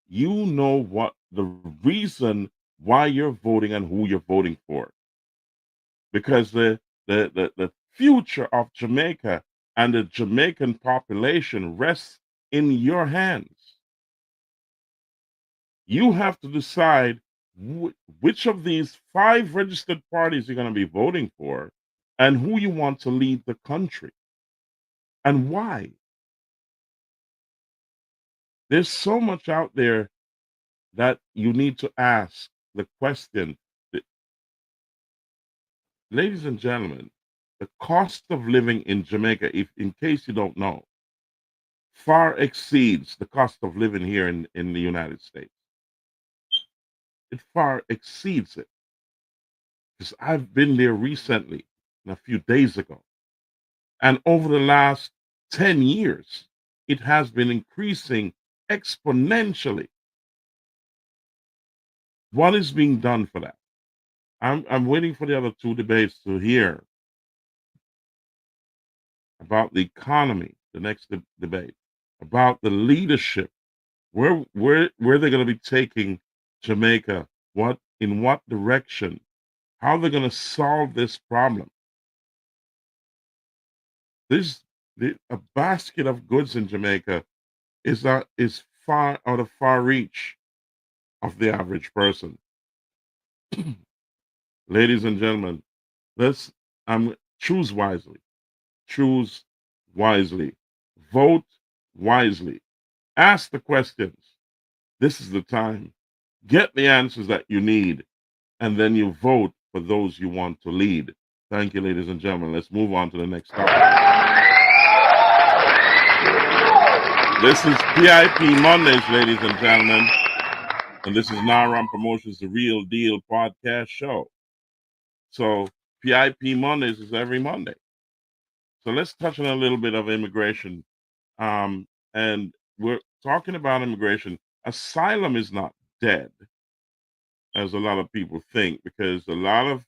S1: you know what the reason why you're voting and who you're voting for, because the future of Jamaica and the Jamaican population rests in your hands. You have to decide which of these 5 registered parties you're going to be voting for and who you want to lead the country and why. There's so much out there that you need to ask the question. Ladies and gentlemen, the cost of living in Jamaica, if in case you don't know, far exceeds the cost of living here in the United States. It far exceeds it. Because I've been there recently, a few days ago. And over the last 10 years, it has been increasing exponentially. What is being done for that? I'm waiting for the other 2 debates to hear about the economy, the next debate, about the leadership, where they're going to be taking Jamaica, in what direction, how they're going to solve this problem. A basket of goods in Jamaica is far out of far reach of the average person. Ladies and gentlemen, let's choose wisely. Choose wisely. Vote wisely. Ask the questions. This is the time. Get the answers that you need, and then you vote for those you want to lead. Thank you, ladies and gentlemen. Let's move on to the next topic. This is PIP Mondaze, ladies and gentlemen. And this is RAMP Promotions, the Real Deal podcast show. So PIP Mondaze is every Monday. So let's touch on a little bit of immigration. And we're talking about immigration. Asylum is not dead, as a lot of people think, because a lot of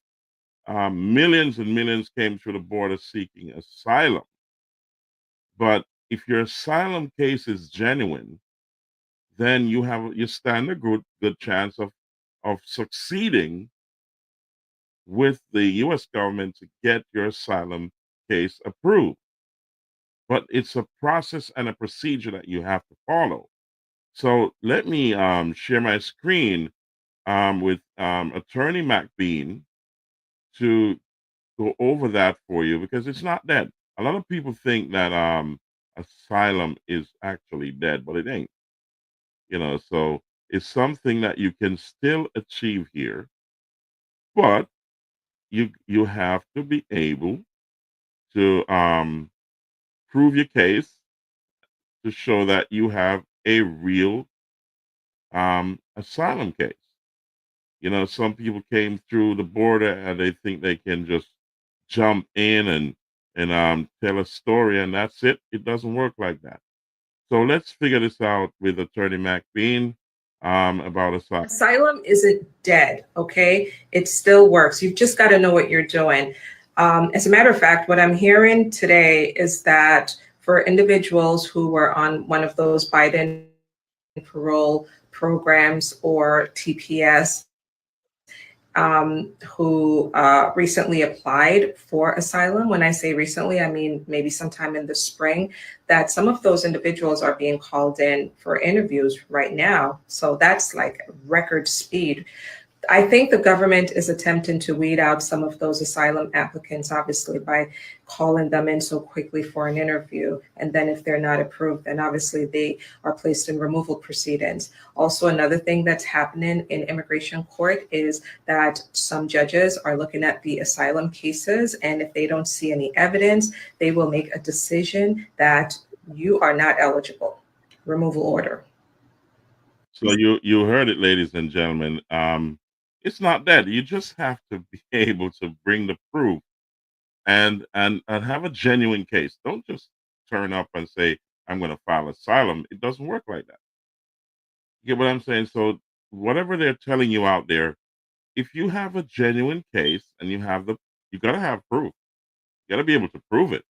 S1: millions and millions came through the border seeking asylum. But if your asylum case is genuine, then you stand a good chance of succeeding with the U.S. government to get your asylum case approved. But it's a process and a procedure that you have to follow. So let me share my screen with Attorney McBean to go over that for you, because it's not dead. A lot of people think that asylum is actually dead, but it ain't. So it's something that you can still achieve here, but you have to be able to prove your case to show that you have a real asylum case. Some people came through the border and they think they can just jump in and tell a story and that's it. It doesn't work like that. So let's figure this out with Attorney McBean about asylum.
S11: Asylum isn't dead, okay? It still works. You've just got to know what you're doing. As a matter of fact, what I'm hearing today is that for individuals who were on one of those Biden parole programs or TPS, who recently applied for asylum. When I say recently, I mean maybe sometime in the spring, that some of those individuals are being called in for interviews right now. So that's like record speed. I think the government is attempting to weed out some of those asylum applicants, obviously, by calling them in so quickly for an interview. And then if they're not approved, then obviously they are placed in removal proceedings. Also, another thing that's happening in immigration court is that some judges are looking at the asylum cases, and if they don't see any evidence, they will make a decision that you are not eligible. Removal order.
S1: So you heard it, ladies and gentlemen. It's not that. You just have to be able to bring the proof and have a genuine case. Don't just turn up and say, I'm going to file asylum. It doesn't work like that. You get what I'm saying? So whatever they're telling you out there, if you have a genuine case and you got to have proof. You got to be able to prove it.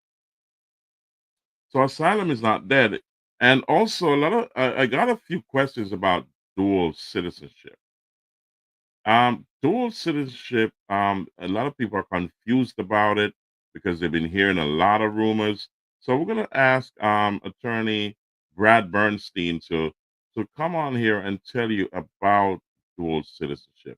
S1: So asylum is not dead. And also I got a few questions about dual citizenship. Dual citizenship, a lot of people are confused about it because they've been hearing a lot of rumors. So we're going to ask attorney Brad Bernstein to come on here and tell you about dual citizenship.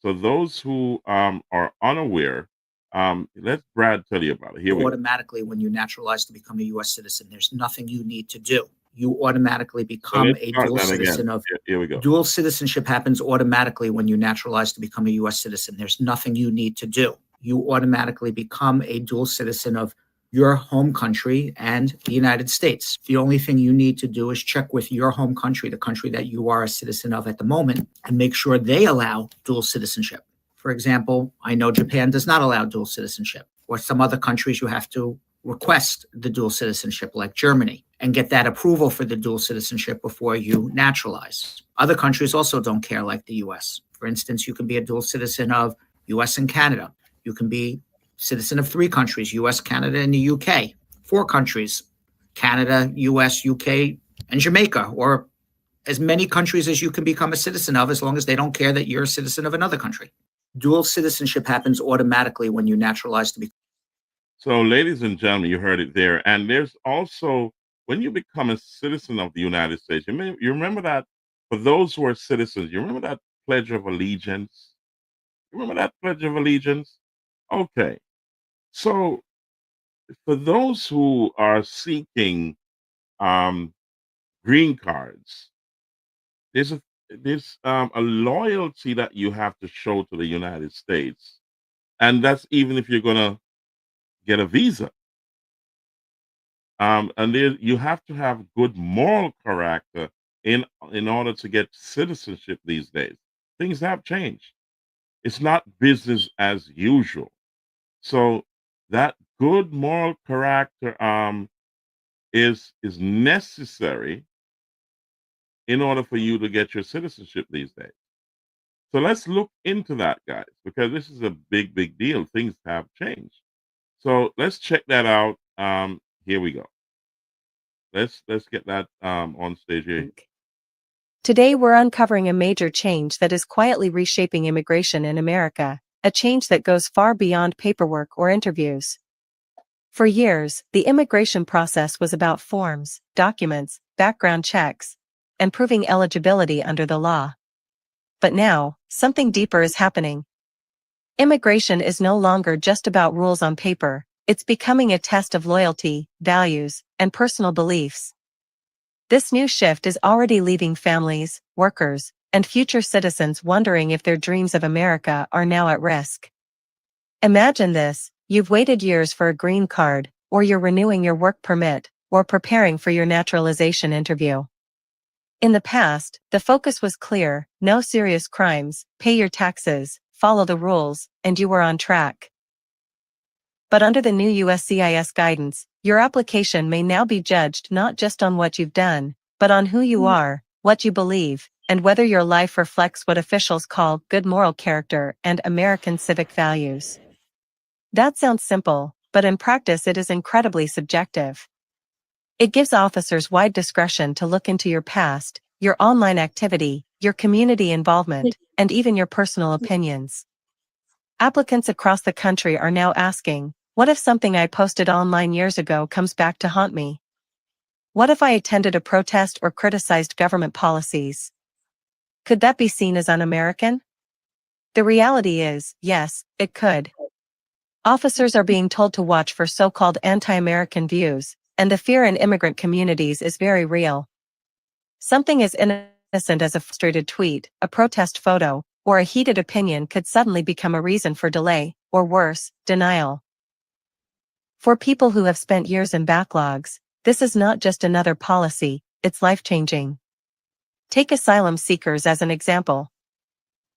S1: So those who are unaware, let Brad tell you about it. Here we go.
S12: Automatically, when you naturalize to become a U.S. citizen, there's nothing you need to do. You automatically become a dual citizen of.
S1: Here we go.
S12: Dual citizenship happens automatically when you naturalize to become a U.S. citizen. There's nothing you need to do. You automatically become a dual citizen of your home country and the United States. The only thing you need to do is check with your home country, the country that you are a citizen of at the moment, and make sure they allow dual citizenship. For example, I know Japan does not allow dual citizenship, or some other countries you have to request the dual citizenship, like Germany, and get that approval for the dual citizenship before you naturalize. Other countries also don't care, like the US. For instance, you can be a dual citizen of US and Canada. You can be citizen of 3 countries, US, Canada, and the UK. 4 countries, Canada, US, UK, and Jamaica, or as many countries as you can become a citizen of, as long as they don't care that you're a citizen of another country. Dual citizenship happens automatically when you naturalize to be.
S1: So, ladies and gentlemen, you heard it there. And there's also, when you become a citizen of the United States, you remember that for those who are citizens, you remember that Pledge of Allegiance? You remember that Pledge of Allegiance? Okay. So, for those who are seeking green cards, there's a loyalty that you have to show to the United States. And that's even if you're going to get a visa. And there, you have to have good moral character in order to get citizenship these days. Things have changed. It's not business as usual. So that good moral character is necessary in order for you to get your citizenship these days. So let's look into that, guys, because this is a big, big deal. Things have changed. So let's check that out. Here we go. Let's get that on stage here.
S13: Today we're uncovering a major change that is quietly reshaping immigration in America, a change that goes far beyond paperwork or interviews. For years, the immigration process was about forms, documents, background checks, and proving eligibility under the law. But now, something deeper is happening. Immigration is no longer just about rules on paper. It's becoming a test of loyalty, values, and personal beliefs. This new shift is already leaving families, workers, and future citizens wondering if their dreams of America are now at risk. Imagine this: you've waited years for a green card, or you're renewing your work permit, or preparing for your naturalization interview. In the past, the focus was clear: no serious crimes, pay your taxes, follow the rules, and you were on track. But under the new USCIS guidance, your application may now be judged not just on what you've done, but on who you are, what you believe, and whether your life reflects what officials call good moral character and American civic values. That sounds simple, but in practice it is incredibly subjective. It gives officers wide discretion to look into your past, your online activity, your community involvement, and even your personal opinions. Applicants across the country are now asking, what if something I posted online years ago comes back to haunt me? What if I attended a protest or criticized government policies? Could that be seen as un-American? The reality is, yes, it could. Officers are being told to watch for so-called anti-American views, and the fear in immigrant communities is very real. Something as innocent as a frustrated tweet, a protest photo, or a heated opinion could suddenly become a reason for delay, or worse, denial. For people who have spent years in backlogs, this is not just another policy, it's life-changing. Take asylum seekers as an example.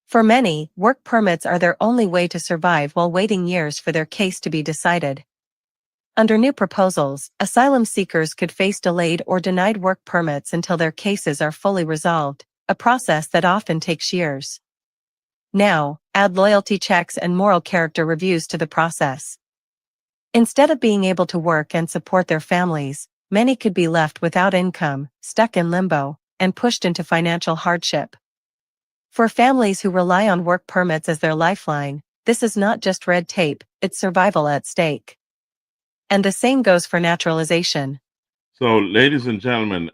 S13: For many, work permits are their only way to survive while waiting years for their case to be decided. Under new proposals, asylum seekers could face delayed or denied work permits until their cases are fully resolved, a process that often takes years. Now, add loyalty checks and moral character reviews to the process. Instead of being able to work and support their families, many could be left without income, stuck in limbo, and pushed into financial hardship. For families who rely on work permits as their lifeline, this is not just red tape, it's survival at stake. And the same goes for naturalization.
S1: So, ladies and gentlemen,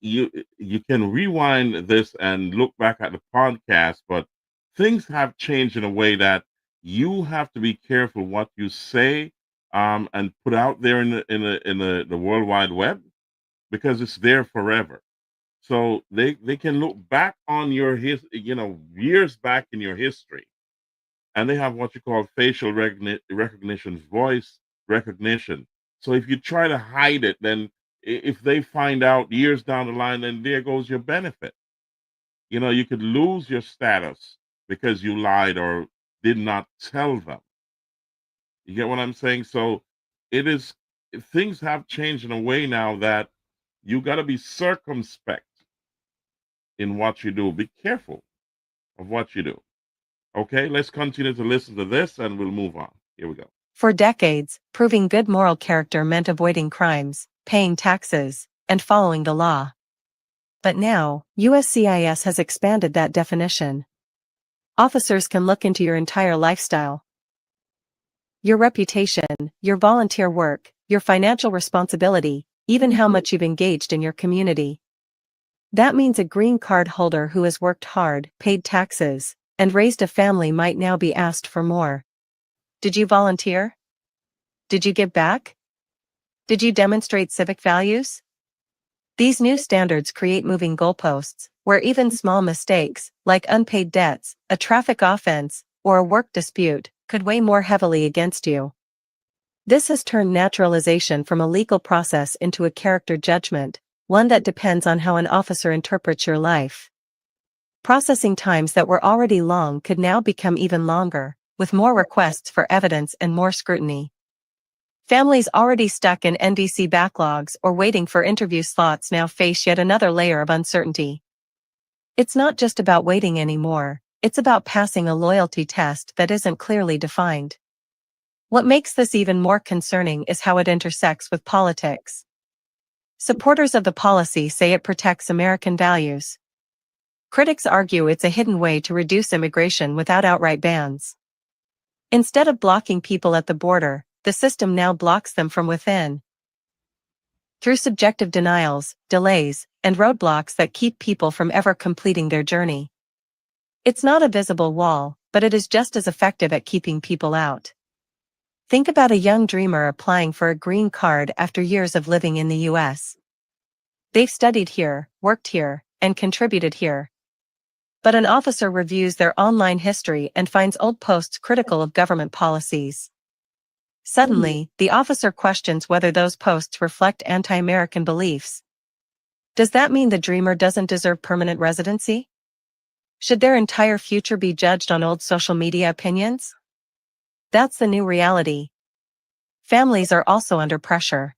S1: you can rewind this and look back at the podcast, but things have changed in a way that you have to be careful what you say and put out there in the World Wide Web, because it's there forever. So they can look back on your years back in your history, and they have what you call facial recognition, voice recognition. So if you try to hide it, then if they find out years down the line, then there goes your benefit. You could lose your status because you lied or did not tell them. You get what I'm saying? So things have changed in a way now that you got to be circumspect in what you do. Be careful of what you do. Okay, let's continue to listen to this and we'll move on. Here we go.
S13: For decades, proving good moral character meant avoiding crimes, paying taxes, and following the law. But now, USCIS has expanded that definition. Officers can look into your entire lifestyle. Your reputation, your volunteer work, your financial responsibility, even how much you've engaged in your community. That means a green card holder who has worked hard, paid taxes, and raised a family might now be asked for more. Did you volunteer? Did you give back? Did you demonstrate civic values? These new standards create moving goalposts, where even small mistakes, like unpaid debts, a traffic offense, or a work dispute, could weigh more heavily against you. This has turned naturalization from a legal process into a character judgment, one that depends on how an officer interprets your life. Processing times that were already long could now become even longer, with more requests for evidence and more scrutiny. Families already stuck in NVC backlogs or waiting for interview slots now face yet another layer of uncertainty. It's not just about waiting anymore, it's about passing a loyalty test that isn't clearly defined. What makes this even more concerning is how it intersects with politics. Supporters of the policy say it protects American values. Critics argue it's a hidden way to reduce immigration without outright bans. Instead of blocking people at the border, the system now blocks them from within. Through subjective denials, delays, and roadblocks that keep people from ever completing their journey. It's not a visible wall, but it is just as effective at keeping people out. Think about a young dreamer applying for a green card after years of living in the U.S. They've studied here, worked here, and contributed here. But an officer reviews their online history and finds old posts critical of government policies. Suddenly, the officer questions whether those posts reflect anti-American beliefs. Does that mean the dreamer doesn't deserve permanent residency? Should their entire future be judged on old social media opinions? That's the new reality. Families are also under pressure.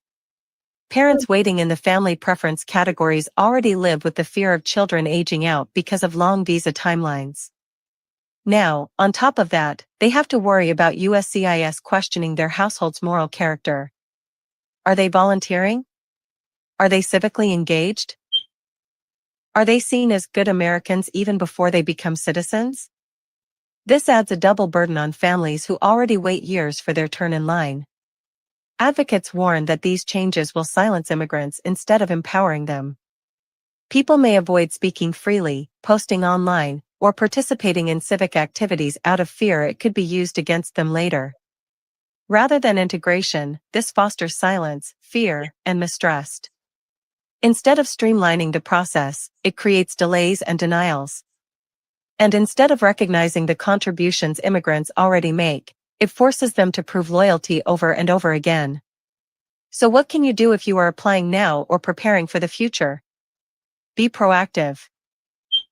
S13: Parents waiting in the family preference categories already live with the fear of children aging out because of long visa timelines. Now, on top of that, they have to worry about USCIS questioning their household's moral character. Are they volunteering? Are they civically engaged? Are they seen as good Americans even before they become citizens? This adds a double burden on families who already wait years for their turn in line. Advocates warn that these changes will silence immigrants instead of empowering them. People may avoid speaking freely, posting online, or participating in civic activities out of fear it could be used against them later. Rather than integration, this fosters silence, fear, and mistrust. Instead of streamlining the process, it creates delays and denials. And instead of recognizing the contributions immigrants already make, it forces them to prove loyalty over and over again. So what can you do if you are applying now or preparing for the future? Be proactive.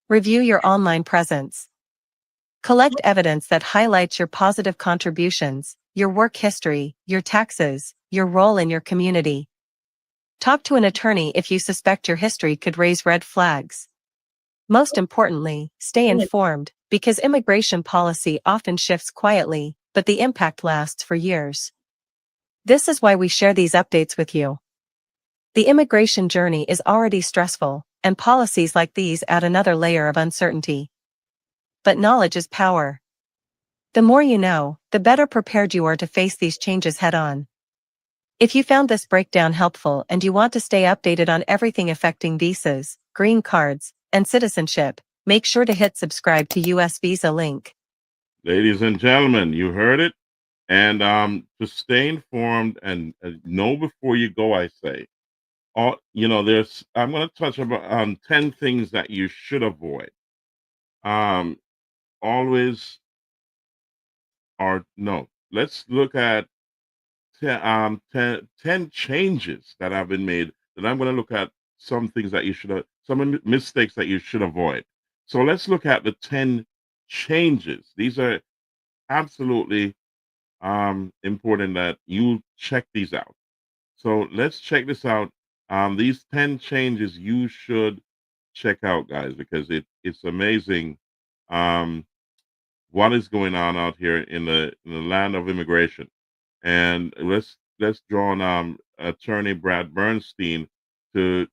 S13: Review your online presence. Collect evidence that highlights your positive contributions, your work history, your taxes, your role in your community. Talk to an attorney if you suspect your history could raise red flags. Most importantly, stay informed, because immigration policy often shifts quietly, but the impact lasts for years. This is why we share these updates with you. The immigration journey is already stressful, and policies like these add another layer of uncertainty. But knowledge is power. The more you know, the better prepared you are to face these changes head-on. If you found this breakdown helpful and you want to stay updated on everything affecting visas, green cards, and citizenship, make sure to hit subscribe to US Visa link.
S1: Ladies and gentlemen, you heard it. And to stay informed and know before you go, I say, I'm going to touch about 10 things that you should avoid. Let's look at 10 changes that have been made. That I'm going to look at some things that you should some mistakes that you should avoid. So let's look at the 10 changes. These are absolutely important that you check these out. So let's check this out. These 10 changes you should check out, guys, because it's amazing what is going on out here in the land of immigration. And let's draw on attorney Brad Bernstein to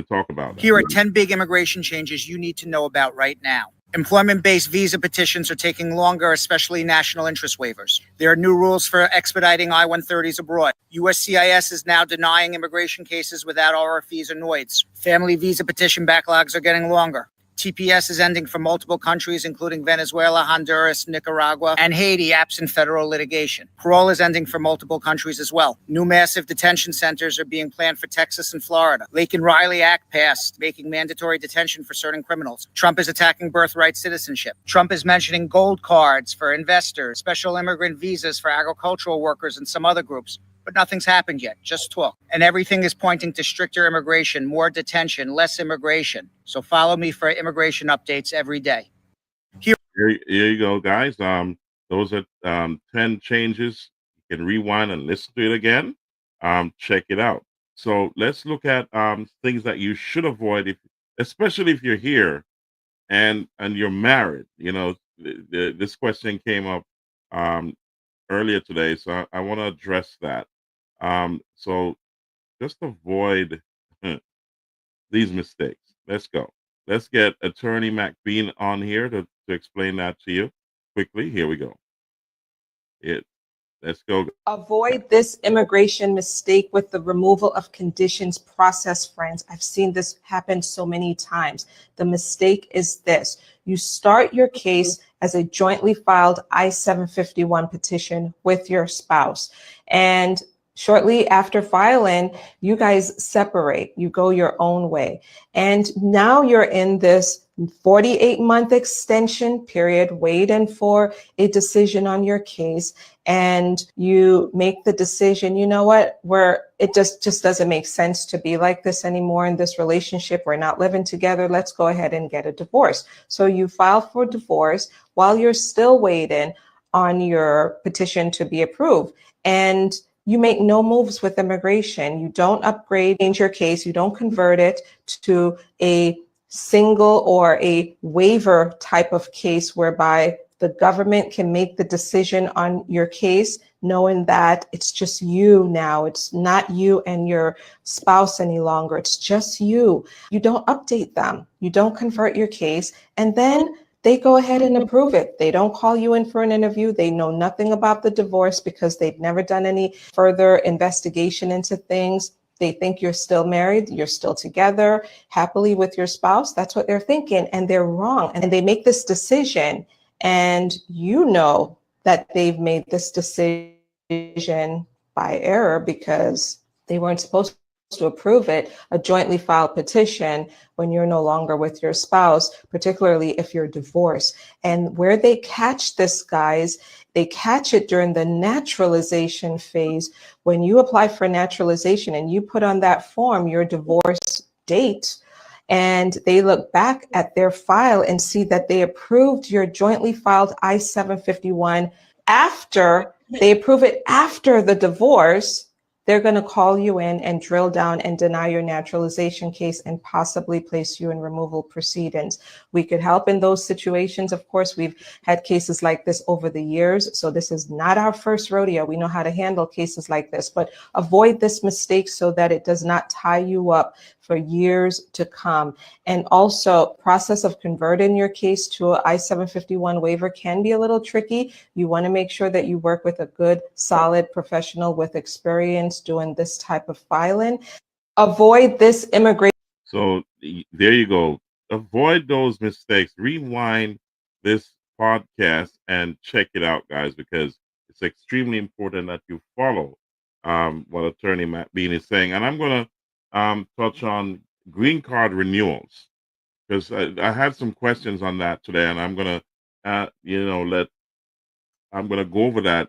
S1: talk about that.
S12: Here are 10 big immigration changes you need to know about right now. Employment-based visa petitions are taking longer, especially national interest waivers. There are new rules for expediting I-130s abroad. USCIS is now denying immigration cases without RFEs or NOIDs. Family visa petition backlogs are getting longer. TPS is ending for multiple countries, including Venezuela, Honduras, Nicaragua, and Haiti, absent federal litigation. Parole is ending for multiple countries as well. New massive detention centers are being planned for Texas and Florida. Lake and Riley Act passed, making mandatory detention for certain criminals. Trump is attacking birthright citizenship. Trump is mentioning gold cards for investors, special immigrant visas for agricultural workers and some other groups. But nothing's happened yet, just talk. And everything is pointing to stricter immigration, more detention, less immigration. So follow me for immigration updates every day.
S1: Here you go, guys. Those are 10 changes. You can rewind and listen to it again. Check it out. So let's look at things that you should avoid, especially if you're here and you're married. This question came up earlier today, so I want to address that. So just avoid these mistakes. Let's go. Let's get Attorney McBean on here to explain that to you quickly. Here we go. Let's go.
S11: Avoid this immigration mistake with the removal of conditions process, friends. I've seen this happen so many times. The mistake is this. You start your case as a jointly filed I-751 petition with your spouse. And shortly after filing, you guys separate, you go your own way. And now you're in this 48-month extension period, waiting for a decision on your case. And you make the decision, you know what, it just doesn't make sense to be like this anymore in this relationship. We're not living together. Let's go ahead and get a divorce. So you file for divorce while you're still waiting on your petition to be approved. And you make no moves with immigration. You don't upgrade, change your case. You don't convert it to a single or a waiver type of case whereby the government can make the decision on your case, knowing that it's just you now. It's not you and your spouse any longer. It's just you. You don't update them. You don't convert your case. And then they go ahead and approve it. They don't call you in for an interview. They know nothing about the divorce because they've never done any further investigation into things. They think you're still married, you're still together, happily with your spouse. That's what they're thinking, and they're wrong. And they make this decision, and you know that they've made this decision by error because they weren't supposed to approve it, a jointly filed petition when you're no longer with your spouse, particularly if you're divorced. And where they catch this, guys, they catch it during the naturalization phase. When you apply for naturalization and you put on that form your divorce date, and they look back at their file and see that they approved your jointly filed I-751 after they approve it after the divorce, they're going to call you in and drill down and deny your naturalization case and possibly place you in removal proceedings. We could help in those situations. Of course, we've had cases like this over the years, so this is not our first rodeo. We know how to handle cases like this, but avoid this mistake so that it does not tie you up for years to come. And also, process of converting your case to an I-751 waiver can be a little tricky. You want to make sure that you work with a good, solid professional with experience doing this type of filing. Avoid this immigration.
S1: So there you go. Avoid those mistakes. Rewind this podcast and check it out, guys, because it's extremely important that you follow what Attorney Matt Bean is saying. And I'm going to touch on green card renewals because I had some questions on that today, and I'm going to I'm going to go over that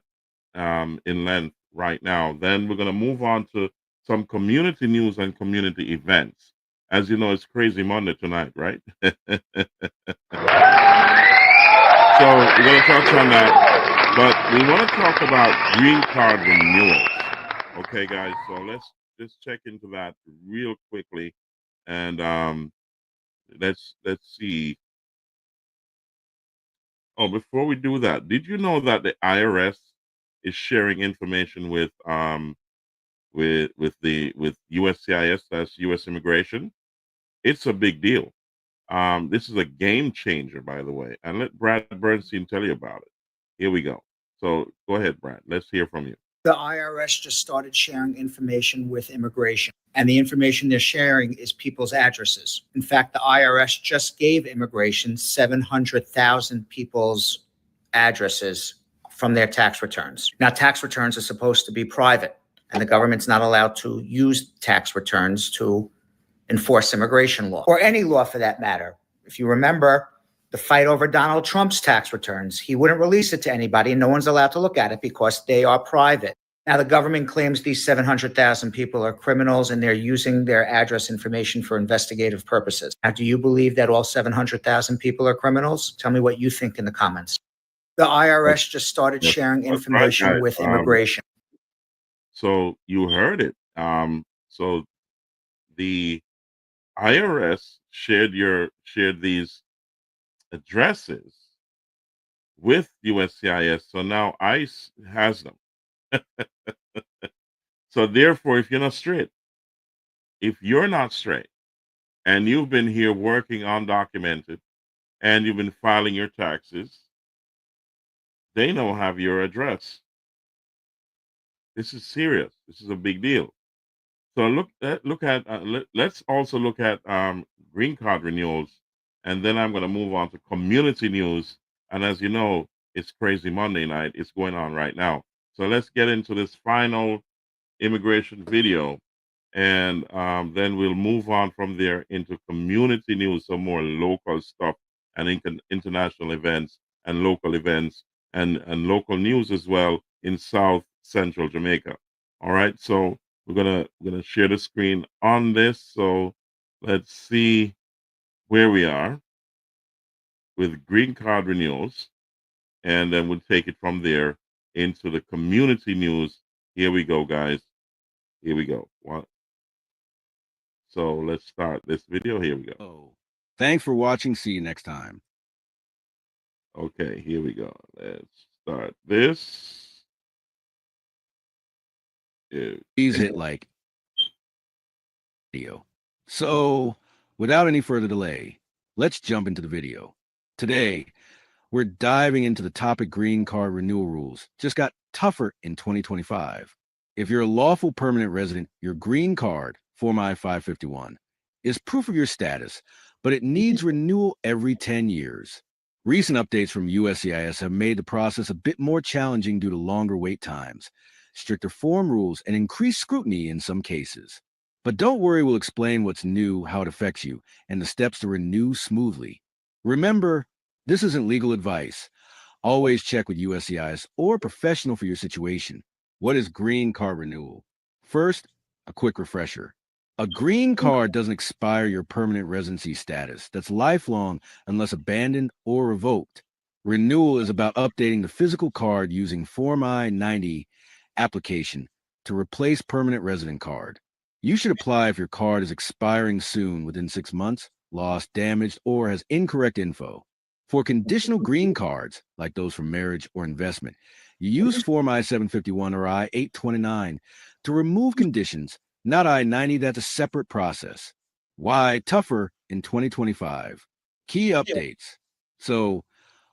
S1: in length right now. Then we're going to move on to some community news and community events. As you know, it's Crazy Monday tonight, right? So we're going to touch on that, but we want to talk about green card renewals. Okay, guys, so let's just check into that real quickly, and let's see. Oh, before we do that, did you know that the IRS is sharing information with USCIS, that's U.S. Immigration? It's a big deal. This is a game changer, by the way. And let Brad Bernstein tell you about it. Here we go. So go ahead, Brad. Let's hear from you.
S12: The IRS just started sharing information with immigration, and the information they're sharing is people's addresses. In fact, the IRS just gave immigration 700,000 people's addresses from their tax returns. Now, tax returns are supposed to be private, and the government's not allowed to use tax returns to enforce immigration law, or any law for that matter. If you remember the fight over Donald Trump's tax returns, he wouldn't release it to anybody, and no one's allowed to look at it because they are private. Now, the government claims these 700,000 people are criminals and they're using their address information for investigative purposes. Now, do you believe that all 700,000 people are criminals? Tell me what you think in the comments. The IRS just started sharing information with immigration.
S1: So you heard it. So the IRS shared these addresses with USCIS. So now ICE has them. So therefore, if you're not straight and you've been here working undocumented and you've been filing your taxes, they now have your address. This is serious. This is a big deal. So let's also look at green card renewals, and then I'm going to move on to community news. And as you know, it's Crazy Monday night. It's going on right now. So let's get into this final immigration video, and then we'll move on from there into community news, some more local stuff, and international events and local events and local news as well in South Central Jamaica. All right, so we're gonna share the screen on this. So let's see where we are with green card renewals, and then we'll take it from there into the community news. Here we go, guys. Here we go. So let's start this video. Here we go.
S14: Thanks for watching. See you next time.
S1: Okay, here we go. Let's start this.
S14: Please hit like video. So without any further delay, let's jump into the video. Today, we're diving into the topic green card renewal rules. Just got tougher in 2025. If you're a lawful permanent resident, your green card, Form I-551, is proof of your status, but it needs renewal every 10 years. Recent updates from USCIS have made the process a bit more challenging due to longer wait times, stricter form rules, and increased scrutiny in some cases. But don't worry, we'll explain what's new, how it affects you, and the steps to renew smoothly. Remember, this isn't legal advice. Always check with USCIS or a professional for your situation. What is green card renewal? First, a quick refresher. A green card doesn't expire your permanent residency status. That's lifelong unless abandoned or revoked. Renewal is about updating the physical card using Form I-90 application to replace permanent resident card. You should apply if your card is expiring soon within 6 months, lost, damaged, or has incorrect info. For conditional green cards, like those for marriage or investment, you use Form I-751 or I-829 to remove conditions, not I-90. That's a separate process. Why tougher in 2025? Key updates. So,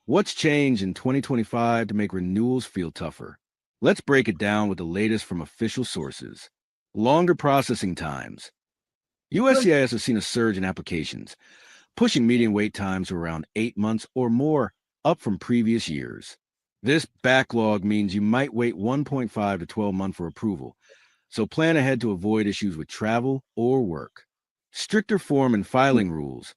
S14: what's changed in 2025 to make renewals feel tougher? Let's break it down with the latest from official sources. Longer processing times. USCIS has seen a surge in applications, pushing median wait times to around 8 months or more, up from previous years. This backlog means you might wait 1.5 to 12 months for approval, so plan ahead to avoid issues with travel or work. Stricter form and filing rules.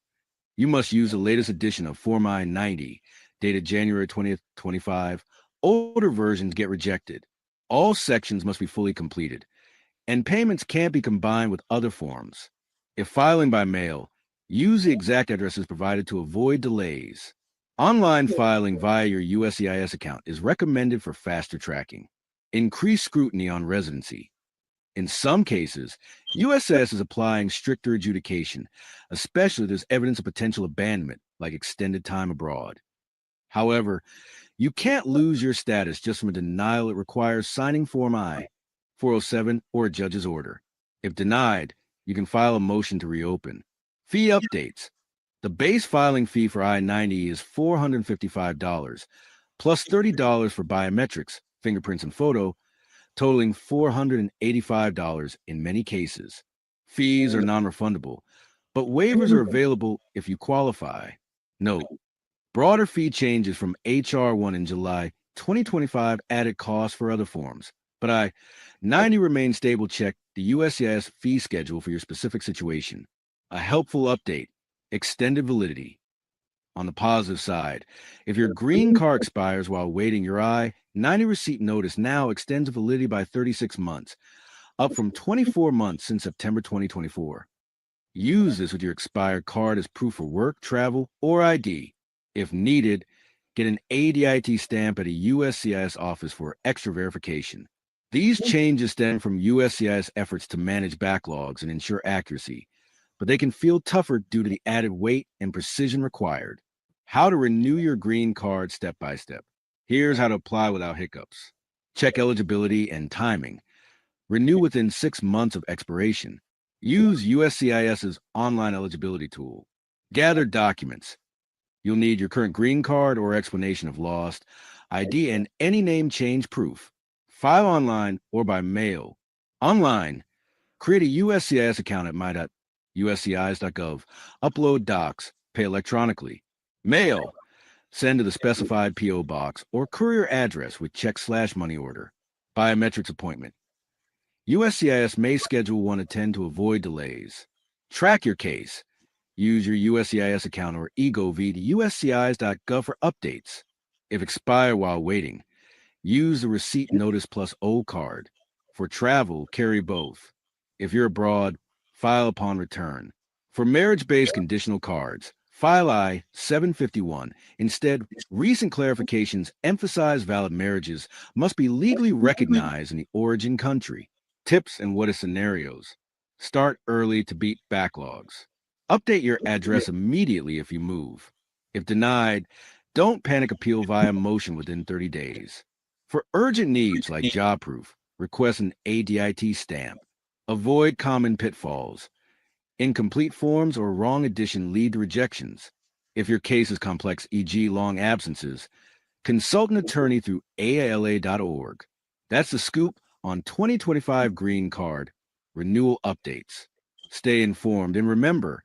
S14: You must use the latest edition of Form I-90, dated January 20th, 25. Older versions get rejected. All sections must be fully completed, and payments can't be combined with other forms. If filing by mail, use the exact addresses provided to avoid delays. Online filing via your USCIS account is recommended for faster tracking. Increased scrutiny on residency. In some cases, USCIS is applying stricter adjudication, especially if there's evidence of potential abandonment, like extended time abroad. However, you can't lose your status just from a denial. It requires signing Form I-407 or a judge's order. If denied, you can file a motion to reopen. Fee updates. The base filing fee for I-90 is $455, plus $30 for biometrics, fingerprints, and photo, totaling $485 in many cases. Fees are non-refundable, but waivers are available if you qualify. Note, broader fee changes from HR 1 in July 2025 added costs for other forms, but I-90 remains stable. Check the USCIS fee schedule for your specific situation. A helpful update, extended validity. On the positive side, if your green card expires while waiting, your I-90 receipt notice now extends validity by 36 months, up from 24 months since September 2024. Use this with your expired card as proof for work, travel, or ID. If needed, get an ADIT stamp at a USCIS office for extra verification. These changes stem from USCIS efforts to manage backlogs and ensure accuracy, but they can feel tougher due to the added weight and precision required. How to renew your green card step by step. Here's how to apply without hiccups. Check eligibility and timing. Renew within 6 months of expiration. Use USCIS's online eligibility tool. Gather documents. You'll need your current green card or explanation of lost ID and any name change proof. File online or by mail. Online, create a USCIS account at my.uscis.gov. Upload docs, pay electronically. Mail, send to the specified P.O. box or courier address with check/money order. Biometrics appointment. USCIS may schedule one to 10 to avoid delays. Track your case. Use your USCIS account or eGov to uscis.gov for updates. If expired while waiting, use the receipt notice plus O card. For travel, carry both. If you're abroad, file upon return. For marriage-based conditional cards, file I-751. Instead, recent clarifications emphasize valid marriages must be legally recognized in the origin country. Tips and what if scenarios. Start early to beat backlogs. Update your address immediately if you move. If denied, don't panic. Appeal via motion within 30 days. For urgent needs like job proof, request an ADIT stamp. Avoid common pitfalls. Incomplete forms or wrong addition lead to rejections. If your case is complex, e.g. long absences, consult an attorney through AALA.org. That's the scoop on 2025 Green Card renewal updates. Stay informed and remember,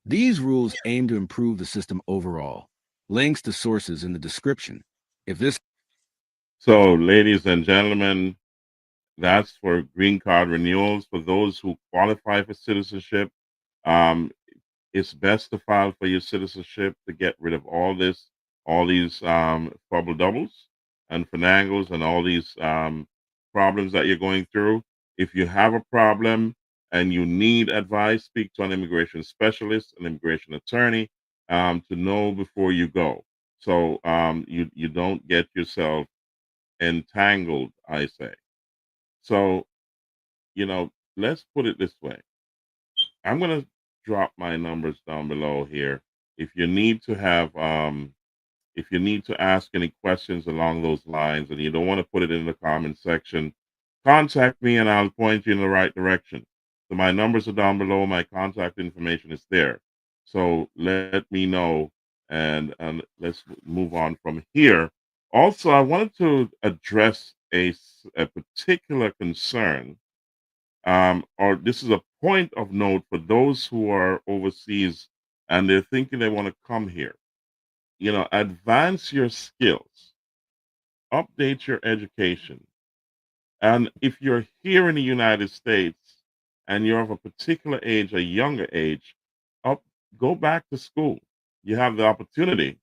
S14: these rules aim to improve the system overall. Links to sources in the description.
S1: So, ladies and gentlemen, that's for green card renewals. For those who qualify for citizenship, it's best to file for your citizenship to get rid of all these bubble doubles and finagles and all these problems that you're going through. If you have a problem and you need advice, speak to an immigration specialist, an immigration attorney, to know before you go. So you don't get yourself entangled, I say. So, let's put it this way. I'm gonna drop my numbers down below here. If you need to have if you need to ask any questions along those lines and you don't want to put it in the comment section, contact me and I'll point you in the right direction. So my numbers are down below, my contact information is there. So let me know, and let's move on from here. Also, I wanted to address a particular concern, or this is a point of note for those who are overseas and they're thinking they want to come here. Advance your skills, update your education. And if you're here in the United States and you're of a particular age, a younger age, up, go back to school. You have the opportunity.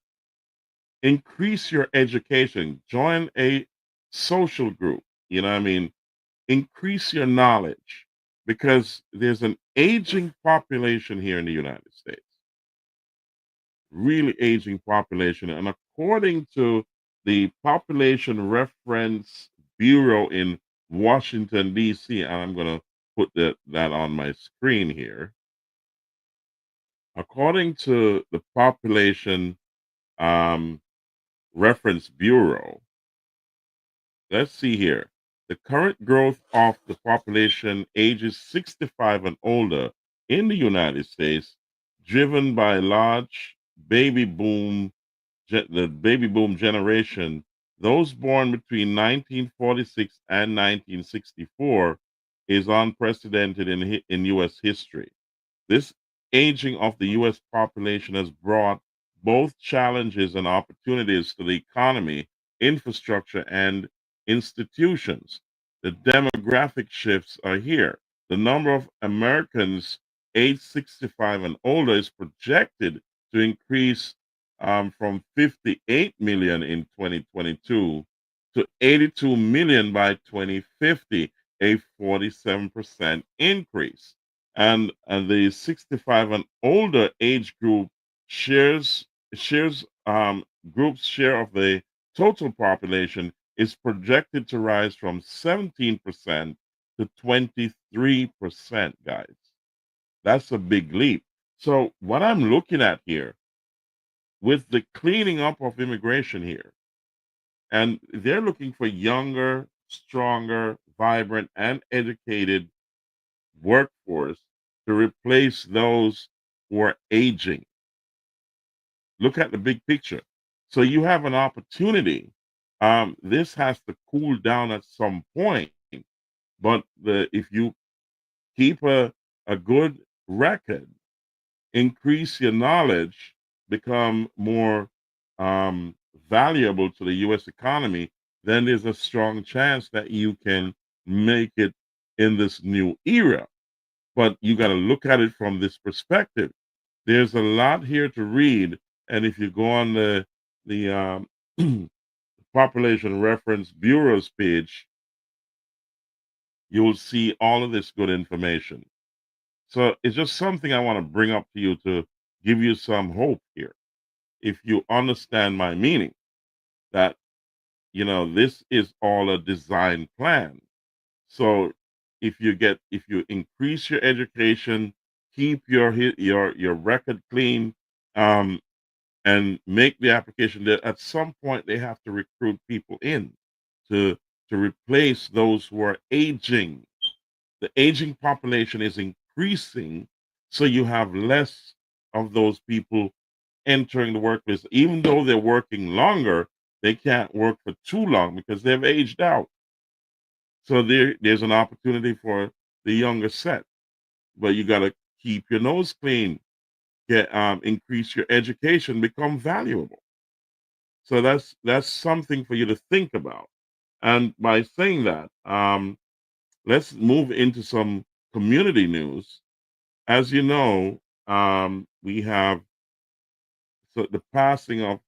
S1: Increase your education. Join a social group. You know what I mean? Increase your knowledge because there's an aging population here in the United States. Really aging population. And according to the Population Reference Bureau in Washington, D.C., and I'm going to put that on my screen here. According to the Population Reference Bureau, let's see here. The current growth of the population ages 65 and older in the United States, driven by large baby boom, the baby boom generation, those born between 1946 and 1964, is unprecedented in U.S. history. This aging of the U.S. population has brought both challenges and opportunities to the economy, infrastructure, and institutions. The demographic shifts are here. The number of Americans age 65 and older is projected to increase from 58 million in 2022 to 82 million by 2050, a 47% increase. And the 65 and older age group shares group's share of the total population is projected to rise from 17% to 23%, guys. That's a big leap. So what I'm looking at here with the cleaning up of immigration here, and they're looking for younger, stronger, vibrant, and educated workforce to replace those who are aging. Look at the big picture. So you have an opportunity. This has to cool down at some point, but if you keep a good record, increase your knowledge, become more valuable to the U.S. economy, then there's a strong chance that you can make it in this new era. But you got to look at it from this perspective. There's a lot here to read, and if you go on the Population Reference Bureau's page, you will see all of this good information. So it's just something I want to bring up to you to give you some hope here. If you understand my meaning, that this is all a design plan. So if you increase your education, keep your record clean, and make the application, that at some point they have to recruit people in to replace those who are aging. The aging population is increasing, so you have less of those people entering the workplace. Even though they're working longer, they can't work for too long because they've aged out. So there's an opportunity for the younger set, but you got to keep your nose clean, get increase your education, become valuable. So that's something for you to think about. And by saying that, let's move into some community news. As you know, we have the passing of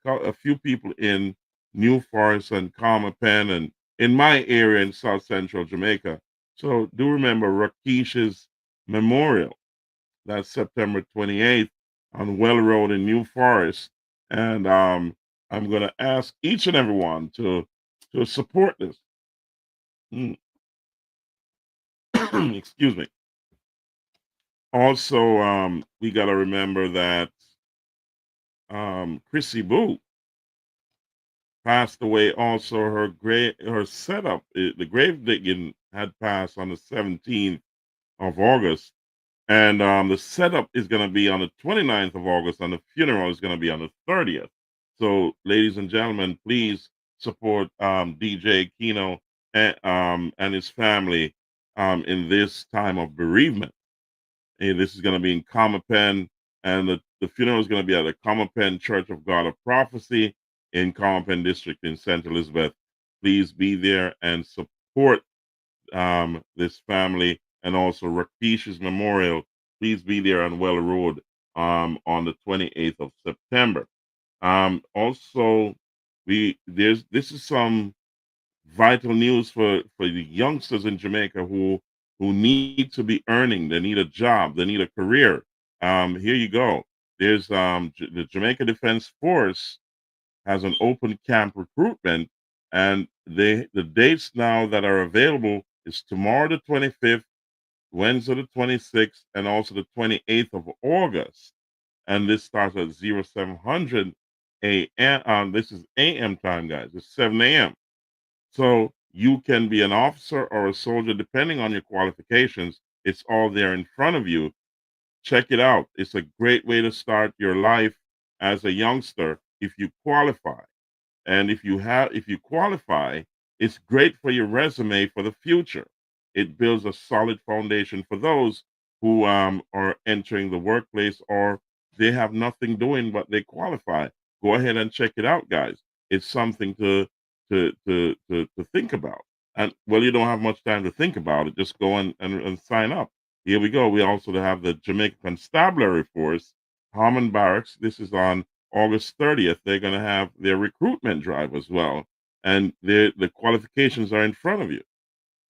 S1: a few people in New Forest and Carmer Pen, and in my area in South Central Jamaica. So do remember Rakesh's memorial. That's September 28th on Well Road in New Forest. And I'm going to ask each and everyone to support this. Excuse me. Also, we got to remember that Chrissy Boo passed away. Also, her setup, the grave digging had passed on the 17th of August. And the setup is going to be on the 29th of August, and the funeral is going to be on the 30th. So, ladies and gentlemen, please support DJ Kino and his family in this time of bereavement. And this is going to be in Comapen, and the funeral is going to be at the Comapen Church of God of Prophecy in Comapen District in St. Elizabeth. Please be there and support this family, and also Rakesh's memorial. Please be there on Well Road on the 28th of September. Also, this is some vital news for the youngsters in Jamaica who need to be earning. They need a job. They need a career. Here you go. There's the Jamaica Defense Force has an open camp recruitment, and the dates now that are available is tomorrow the 25th, Wednesday the 26th, and also the 28th of August. And this starts at 0700 a.m. This is a.m. time, guys. It's 7 a.m. So you can be an officer or a soldier depending on your qualifications. It's all there in front of you. Check it out. It's a great way to start your life as a youngster if you qualify. And if you qualify, it's great for your resume for the future. It builds a solid foundation for those who are entering the workplace, or they have nothing doing but they qualify. Go ahead and check it out, guys. It's something to think about. And well, you don't have much time to think about it. Just go and sign up. Here we go. We also have the Jamaica Constabulary Force, Harmon Barracks. This is on August 30th. They're going to have their recruitment drive as well. And the qualifications are in front of you.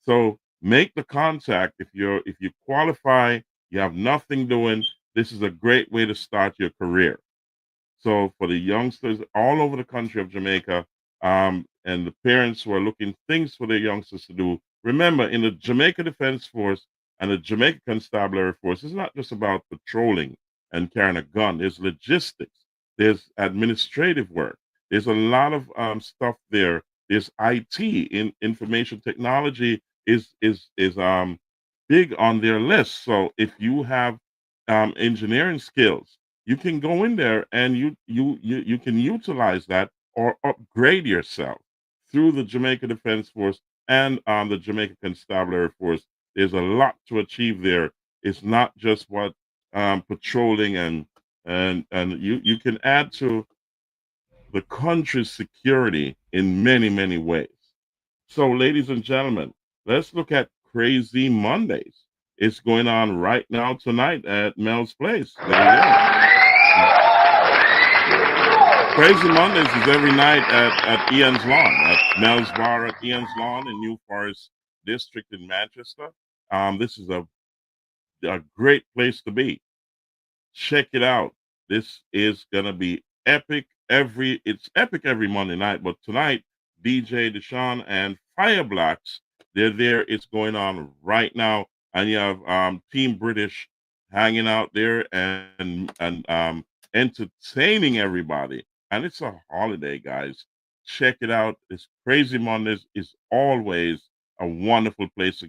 S1: So make the contact. If you qualify, you have nothing doing, this is a great way to start your career. So for the youngsters all over the country of Jamaica, and the parents who are looking things for their youngsters to do, remember in the Jamaica Defense Force and the Jamaica Constabulary Force, it's not just about patrolling and carrying a gun. There's logistics. There's administrative work. There's a lot of stuff there. There's IT, in information technology is big on their list. So if you have engineering skills, you can go in there and you can utilize that or upgrade yourself through the Jamaica Defense Force and the Jamaica Constabulary Force. There's a lot to achieve there. It's not just what patrolling and you can add to the country's security in many ways. So, ladies and gentlemen, let's look at Crazy Mondays. It's going on right now tonight at Mel's Place. There we go. Crazy Mondays is every night at Ian's Lawn, at Mel's Bar at Ian's Lawn in New Forest District in Manchester. This is a great place to be. Check it out. This is gonna be epic. It's epic every Monday night, but tonight DJ Deshaun and Fire Blacks, they're there. It's going on right now, and you have Team British hanging out there and entertaining everybody. And it's a holiday, guys. Check it out. It's Crazy Mondays is always a wonderful place to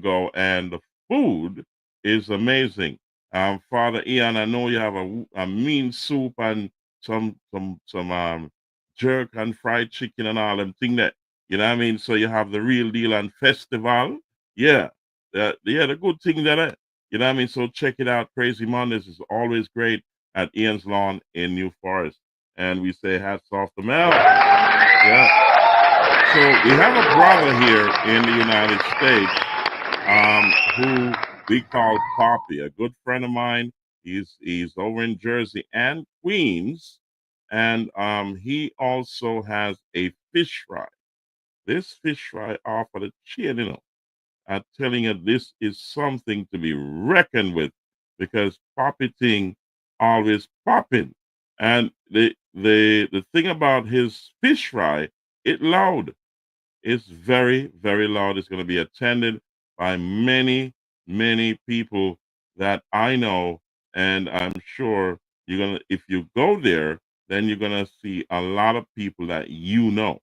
S1: go, and the food is amazing. Father Ian, I know you have a mean soup and some jerk and fried chicken and all them thing that you know what I mean. So you have the real deal and festival, yeah, the good thing that you know what I mean. So check it out. Crazy Mondays is always great at Ian's Lawn in New Forest, and we say hats off to Mel. Yeah. So we have a brother here in the United States, who we call Poppy, a good friend of mine. He's over in Jersey and Queens, and he also has a fish fry. This fish fry off of the chain, I'm telling you, this is something to be reckoned with because Poppy Ting always popping. And the thing about his fish fry, it loud. It's very, very loud. It's going to be attended by many, many people that I know. And I'm sure you're going to, if you go there, then you're going to see a lot of people that you know.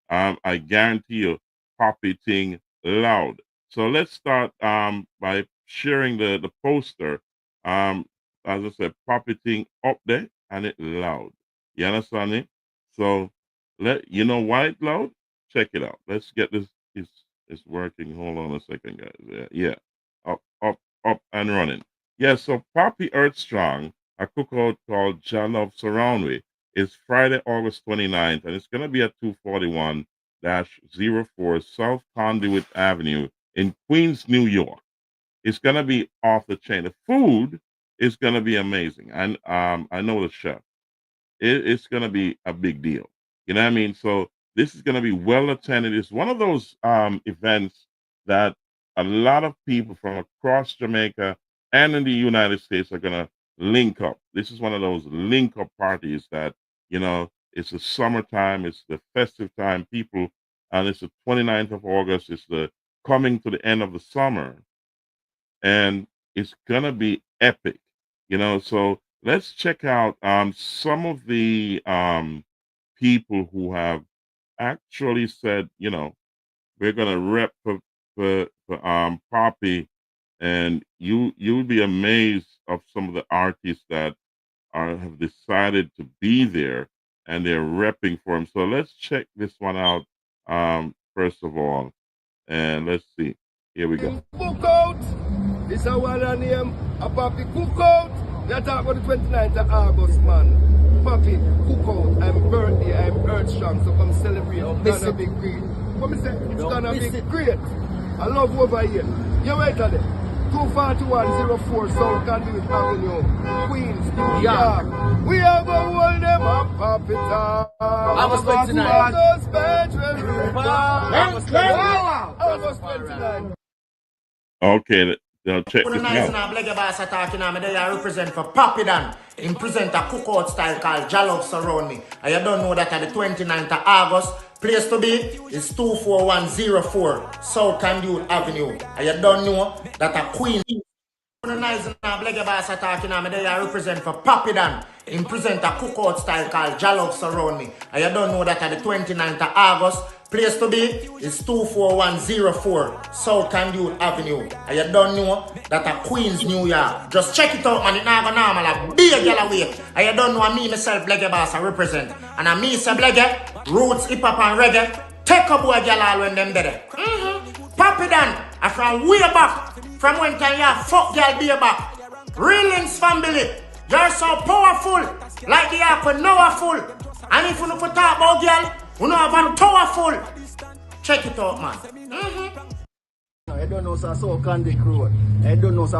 S1: I guarantee you, Poppy Ting loud. So let's start by sharing the poster. As I said, Poppy Ting up there and it loud. You understand me? So you know why it loud? Check it out. Let's get this. It's working. Hold on a second, guys. Yeah. Up and running. Yeah, so Poppy Earthstrong, a cookout called Jalov Surroundway, is Friday, August 29th, and it's going to be at 241-04 South Conduit Avenue in Queens, New York. It's going to be off the chain. The food is going to be amazing. And I know the chef. It's going to be a big deal. You know what I mean? So this is going to be well attended. It's one of those events that a lot of people from across Jamaica and in the United States are going to link up. This is one of those link up parties that, you know, it's the summertime, it's the festive time. People, and it's the 29th of August, it's the coming to the end of the summer. And it's going to be epic, you know. So let's check out some of the people who have actually said, you know, we're gonna rep for Poppy, and you'll be amazed of some of the artists that have decided to be there and they're repping for him. So let's check this one out first of all, and let's see. Here we go.
S15: Cookout. This is one name. A Poppy Cookout. You talk about the 29th of August, man. Poppy Cookout. I'm birthday. I'm Earthstrong. So come celebrate. It's gonna be great. Come and say it's gonna be great. I love over here. You wait on it. 241-04 South Conduit Avenue, Queens, New York. We are going to hold them up, Poppy Town. August 29. August 29.
S1: Okay, now check this
S12: Nice
S1: out.
S12: and boss talking now. I represent for Poppy Dan. Him present a cookout style called Jalov Surround Me. And you don't know that on the 29th of August, place to be is 24104 South Conduit Avenue. And you don't know that a Queen. Nice and boss talking now. I represent for Poppy Dan. Him present a cookout style called Jalov Surround Me. And you don't know that on the 29th of August, place to be is 24104 South Conduit Avenue. And you don't know that a Queens, New York. Just check it out, man. It's not going normal. A big girl away. And you don't know me, myself, Blege Boss, I represent. And I me say Blege, roots, hip hop, and reggae. Take up boy girl all when them dead. Poppy Dan, and from way back, from when time you fuck girl be back. Realings family, you're so powerful, like the apple Noahful. And if you don't talk about girl, you know about powerful. Check it out, man.
S15: I don't know so Candy Crew. I don't know so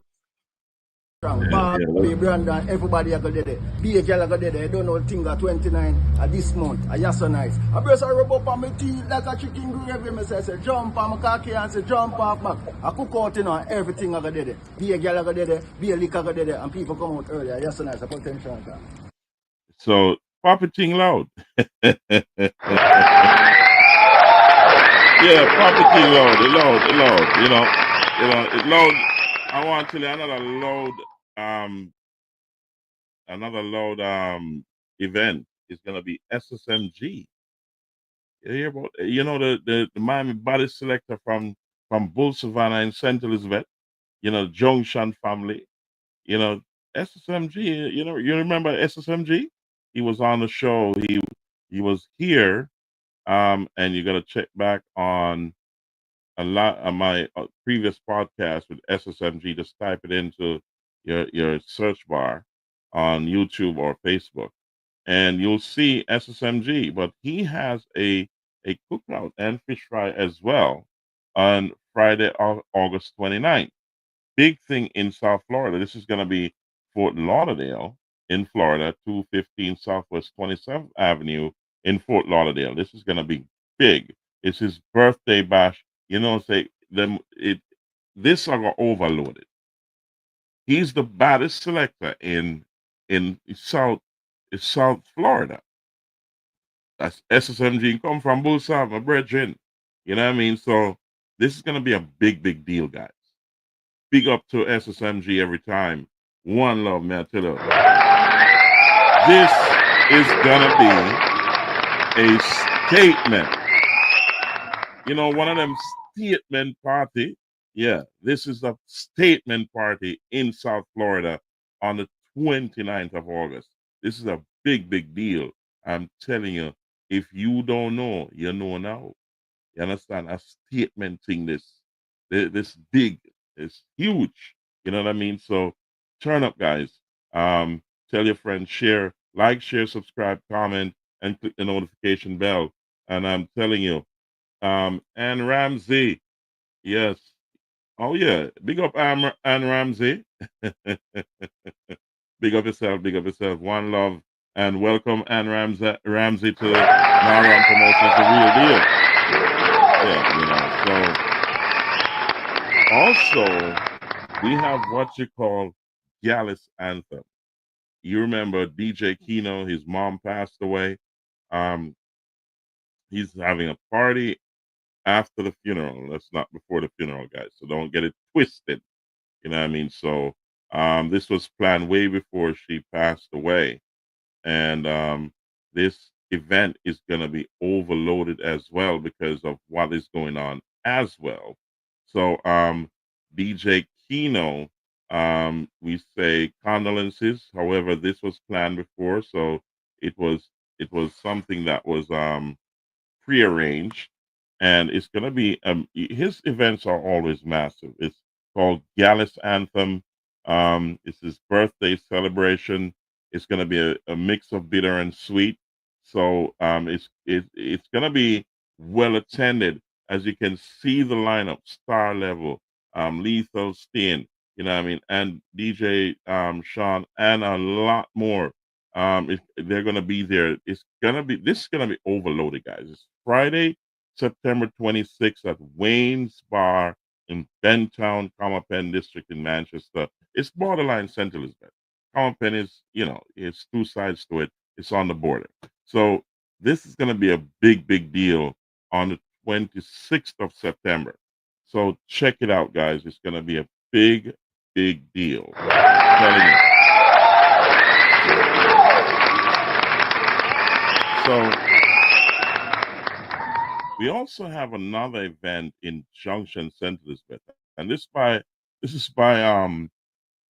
S15: Bobby, Brandon, everybody are going to be a girl go there. I don't know thing at 29 at this month. I just so nice. I press a rub up on my teeth like a chicken gravy. I say jump on my cocky and say jump off back. I cook out, you know, everything I go there. Be a girl go there, be a liquor go there, and people come out early. I just so nice. I put attention on that.
S1: So Poppy Ting loud. Yeah, Poppy Ting loud, it loud, you know, it loud. I want to tell you another loud event is gonna be SSMG. You hear about, you know, the Miami Body Selector from Bull Savannah in St. Elizabeth, you know, Junction family, you know, SSMG, you know, you remember SSMG? He was on the show, he was here, and you gotta check back on a lot of my previous podcast with SSMG. Just type it into your search bar on YouTube or Facebook, and you'll see SSMG. But he has a cookout and fish fry as well on Friday, August 29th. Big thing in South Florida. This is going to be Fort Lauderdale in Florida, 215 Southwest 27th Avenue in Fort Lauderdale. This is going to be big. It's his birthday bash. You know, say them. this are gonna overload it. He's the baddest selector in South Florida. That's SSMG come from Bullside, my brethren. You know what I mean? So this is gonna be a big deal, guys. Big up to SSMG every time. One love, man. I tell you. This is gonna be a statement. You know, one of them statement party. Yeah, this is a statement party in South Florida on the 29th of August. This is a big deal. I'm telling you, if you don't know, you know now. You understand? A statement thing, this big, it's huge. You know what I mean? So turn up, guys. Tell your friends, share, like, share, subscribe, comment, and click the notification bell. And I'm telling you, and Ramsey, yes. Oh yeah, big up Ann Ramsey. Big up yourself, big up yourself. One love and welcome Ann Ramsey to Naram Promotions, the real deal. Yeah, you know. So also we have what you call Gallus Anthem. You remember DJ Kino, his mom passed away. Um, he's having a party after the funeral. That's not before the funeral, guys. So don't get it twisted. You know what I mean? So this was planned way before she passed away. And this event is going to be overloaded as well because of what is going on as well. So DJ Kino, we say condolences. However, this was planned before, so it was something that was prearranged, and it's going to be his events are always massive. It's called Gallus Anthem. It's his birthday celebration. It's going to be a mix of bitter and sweet. So it's going to be well attended. As you can see, the lineup, star level, Lethal Steen, you know what I mean, and DJ Sean, and a lot more. They're gonna be there. This is gonna be overloaded, guys. It's Friday, September 26th at Wayne's Bar in Bentown, Comapen District in Manchester. It's borderline St. Elizabeth. Comapen is, it's two sides to it. It's on the border. So this is gonna be a big deal on the 26th of September. So check it out, guys. It's gonna be a big deal. I'm telling you. So we also have another event in Junction, St. Elizabeth, and this is by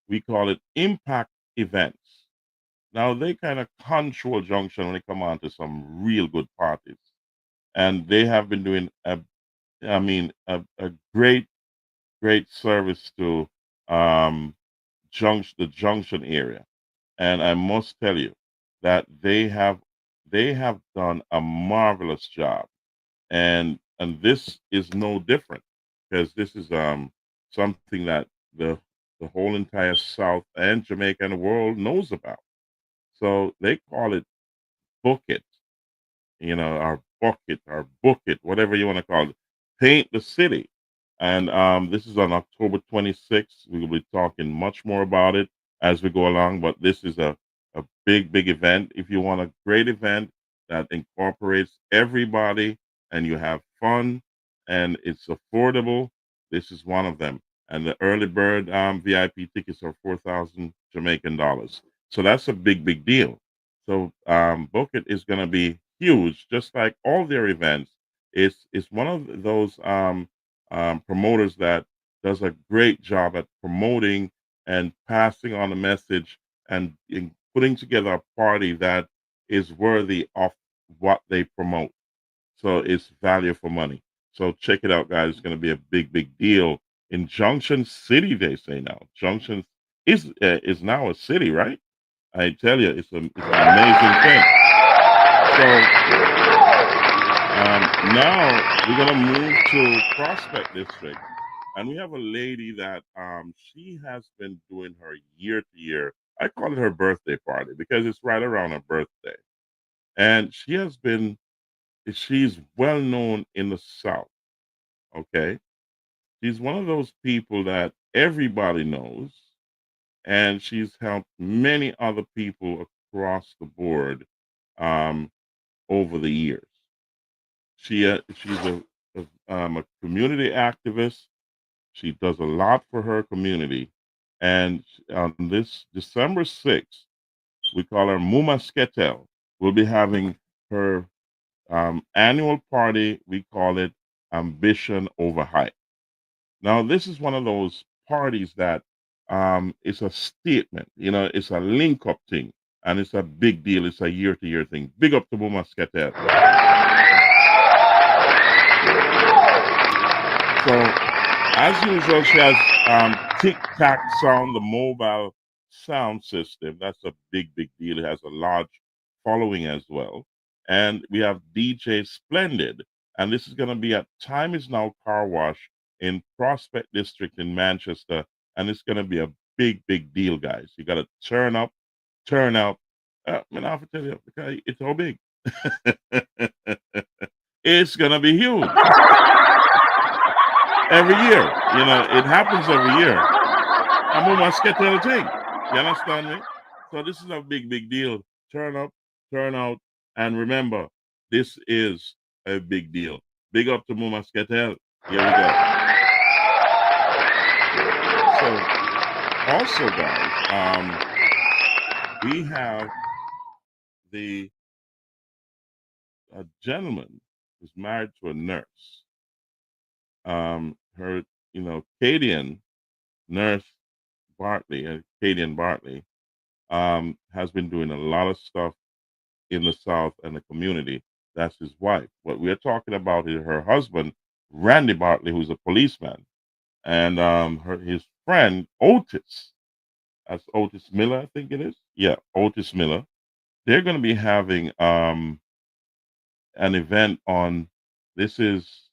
S1: we call it Impact Events. Now they kind of control Junction when they come on to some real good parties, and they have been doing a great service to the Junction area, and I must tell you that they have done a marvelous job, and this is no different because this is something that the whole entire South and Jamaica and the world knows about. So they call it Book It, our bucket, our book it, whatever you want to call it. Paint the city. And this is on October 26th. We will be talking much more about it as we go along, but this is a big event. If you want a great event that incorporates everybody and you have fun and it's affordable, this is one of them. And the early bird VIP tickets are 4,000 Jamaican dollars. So that's a big deal. So Book It is going to be huge, just like all their events. It's one of those promoters that does a great job at promoting and passing on the message and in putting together a party that is worthy of what they promote. So it's value for money. So check it out, guys. It's going to be a big deal in Junction City. They say now Junction is now a city, right? I tell you, it's an amazing thing. So now we're gonna move to Prospect District, and we have a lady that she has been doing her year to year. I call it her birthday party because it's right around her birthday, and she's well known in the South. Okay, She's one of those people that everybody knows, and she's helped many other people across the board over the years. She's a community activist. She does a lot for her community, and on this December 6th, we call her Muma Sketel. We'll be having her annual party. We call it Ambition Over Hype. Now, this is one of those parties that it's a statement, it's a link up thing, and it's a big deal. It's a year to year thing. Big up to Muma Sketel. So, as usual, she has Tic Tac Sound, the mobile sound system. That's a big deal. It has a large following as well. And we have DJ Splendid. And this is going to be at Time Is Now Car Wash in Prospect District in Manchester. And it's going to be a big deal, guys. You got to turn up, turn out. I have to tell you, because it's so big. It's going to be huge. Every year, it happens every year. I'm on my schedule thing. You understand me? So this is a big deal. Turn up, turn out, and remember, this is a big deal. Big up to Muma Sketel. Here we go. So, also, guys, we have a gentleman who's married to a nurse. Her, Cadian nurse Bartley, Cadian Bartley, has been doing a lot of stuff in the South and the community. That's his wife. What we're talking about is her husband, Randy Bartley, who's a policeman, and his friend Otis. That's Otis Miller, I think it is. Yeah, Otis Miller. They're going to be having an event on. This is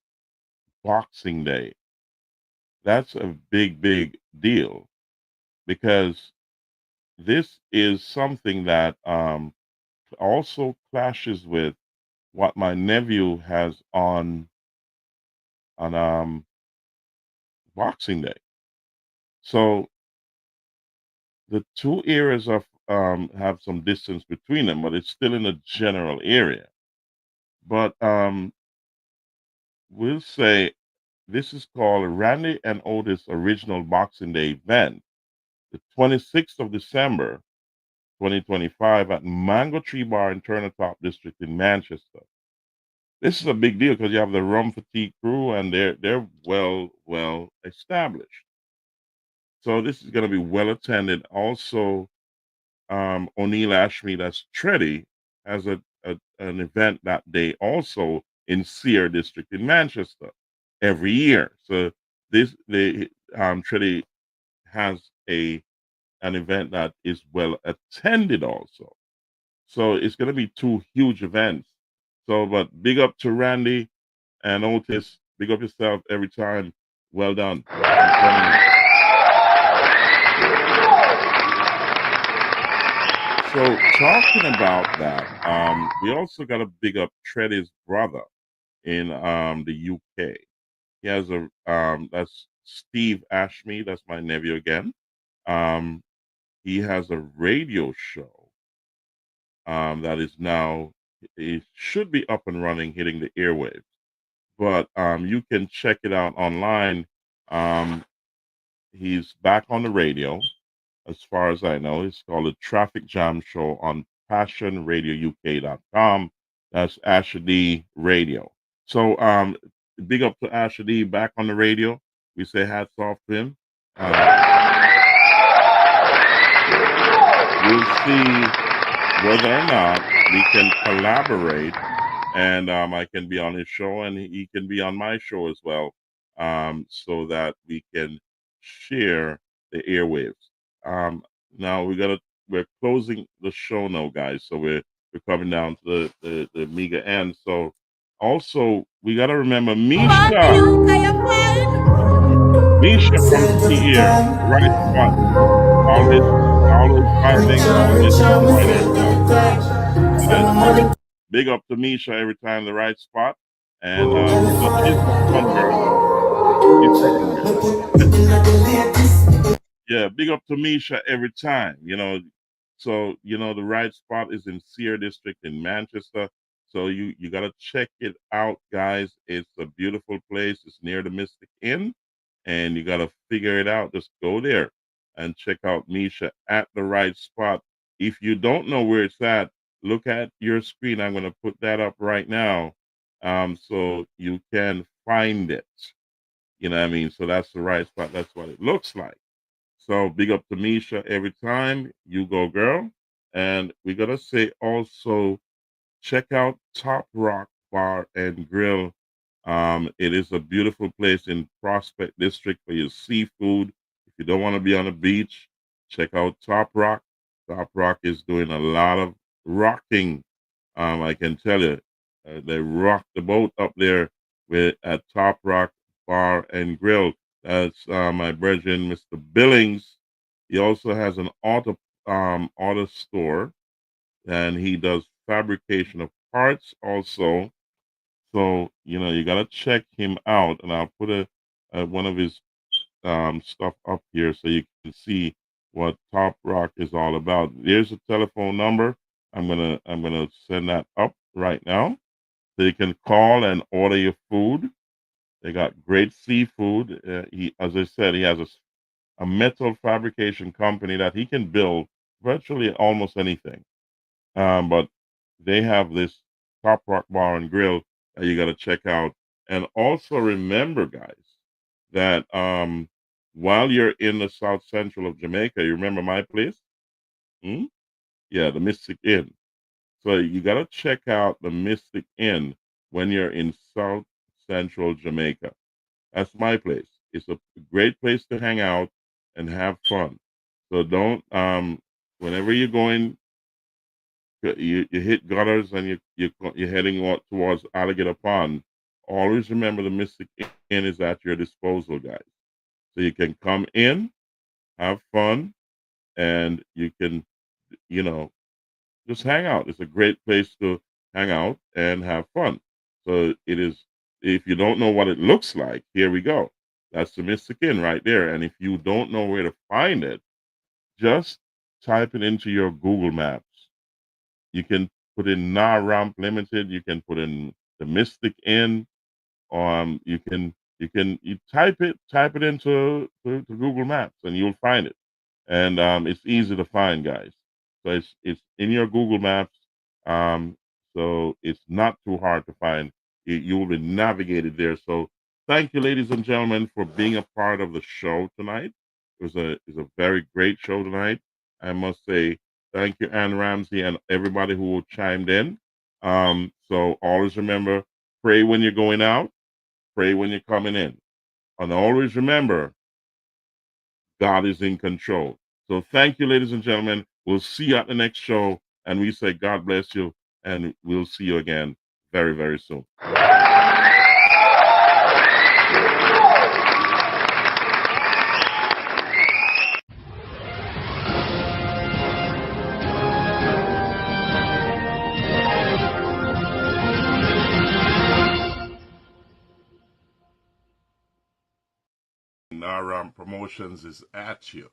S1: Boxing Day. That's a big deal because this is something that also clashes with what my nephew has on Boxing Day. So the two areas of have some distance between them, but it's still in a general area. But we'll say this is called Randy and Otis Original Boxing Day event, the 26th of December, 2025 at Mango Tree Bar in Turner Top District in Manchester. This is a big deal because you have the Rum Fatigue crew and they're well established. So this is going to be well attended. Also, O'Neill Ashmead, that's Treddy, has an event that day also in Sear District in Manchester every year. So Treddy has an event that is well attended also. So it's going to be two huge events. So, but big up to Randy and Otis. Big up yourself every time. Well done. So talking about that, we also got to big up Treddy's brother in the UK. He has that's Steve Ashmead. That's my nephew again. He has a radio show that is now, it should be up and running, hitting the airwaves. But you can check it out online. He's back on the radio, as far as I know. It's called the Traffic Jam Show on passionradiouk.com. That's Asher D Radio. So big up to Asher D back on the radio. We say hats off to him. We'll see whether or not we can collaborate, and I can be on his show and he can be on my show as well, so that we can share the airwaves. Now we're closing the show now, guys. So we're coming down to the meager end. So also we gotta remember Misha. Misha from here, right spot. Always finding, always big up to Misha every time the right spot. And she's a fun girl. Yeah, big up to Misha every time, So, the right spot is in Sear District in Manchester. So you gotta check it out, guys. It's a beautiful place. It's near the Mystic Inn, and you gotta figure it out. Just go there and check out Misha at the right spot. If you don't know where it's at, look at your screen. I'm gonna put that up right now, so you can find it. You know what I mean? So that's the right spot. That's what it looks like. So big up to Misha every time. You go, girl. And we gotta say also, check out Top Rock Bar and Grill. It is a beautiful place in Prospect District for your seafood. If you don't want to be on the beach, check out Top Rock. Top Rock is doing a lot of rocking. I can tell you, they rock the boat up there at Top Rock Bar and Grill. That's my brethren, Mr. Billings. He also has an auto store, and he does fabrication of parts also. So you gotta check him out, and I'll put one of his stuff up here so you can see what Top Rock is all about. There's a telephone number. I'm gonna send that up right now, so you can call and order your food. They got great seafood. As I said, he has a metal fabrication company that he can build virtually almost anything. But they have this Top Rock Bar and Grill that you got to check out. And also remember, guys, that while you're in the South Central of Jamaica, you remember my place? Hmm? Yeah, the Mystic Inn. So you got to check out the Mystic Inn when you're in South Central Jamaica. That's my place. It's a great place to hang out and have fun. So don't whenever you're going, you hit gutters and you're heading out towards Alligator Pond. Always remember the Mystic Inn is at your disposal, guys. So you can come in, have fun, and you can, you know, just hang out. It's a great place to hang out and have fun. So it is. If you don't know what it looks like, here we go. That's the Mystic Inn right there. And if you don't know where to find it, just type it into your Google Maps. You can put in RAMP Limited. You can put in the Mystic Inn. You type it into to Google Maps, and you'll find it. And it's easy to find, guys. So it's in your Google Maps. So it's not too hard to find. You will be navigated there. So thank you, ladies and gentlemen, for being a part of the show tonight. It was a very great show tonight. I must say thank you, Ann Ramsey, and everybody who chimed in. So always remember, pray when you're going out, pray when you're coming in. And always remember, God is in control. So thank you, ladies and gentlemen. We'll see you at the next show. And we say God bless you. And we'll see you again very, very soon. Naram Promotions is at you.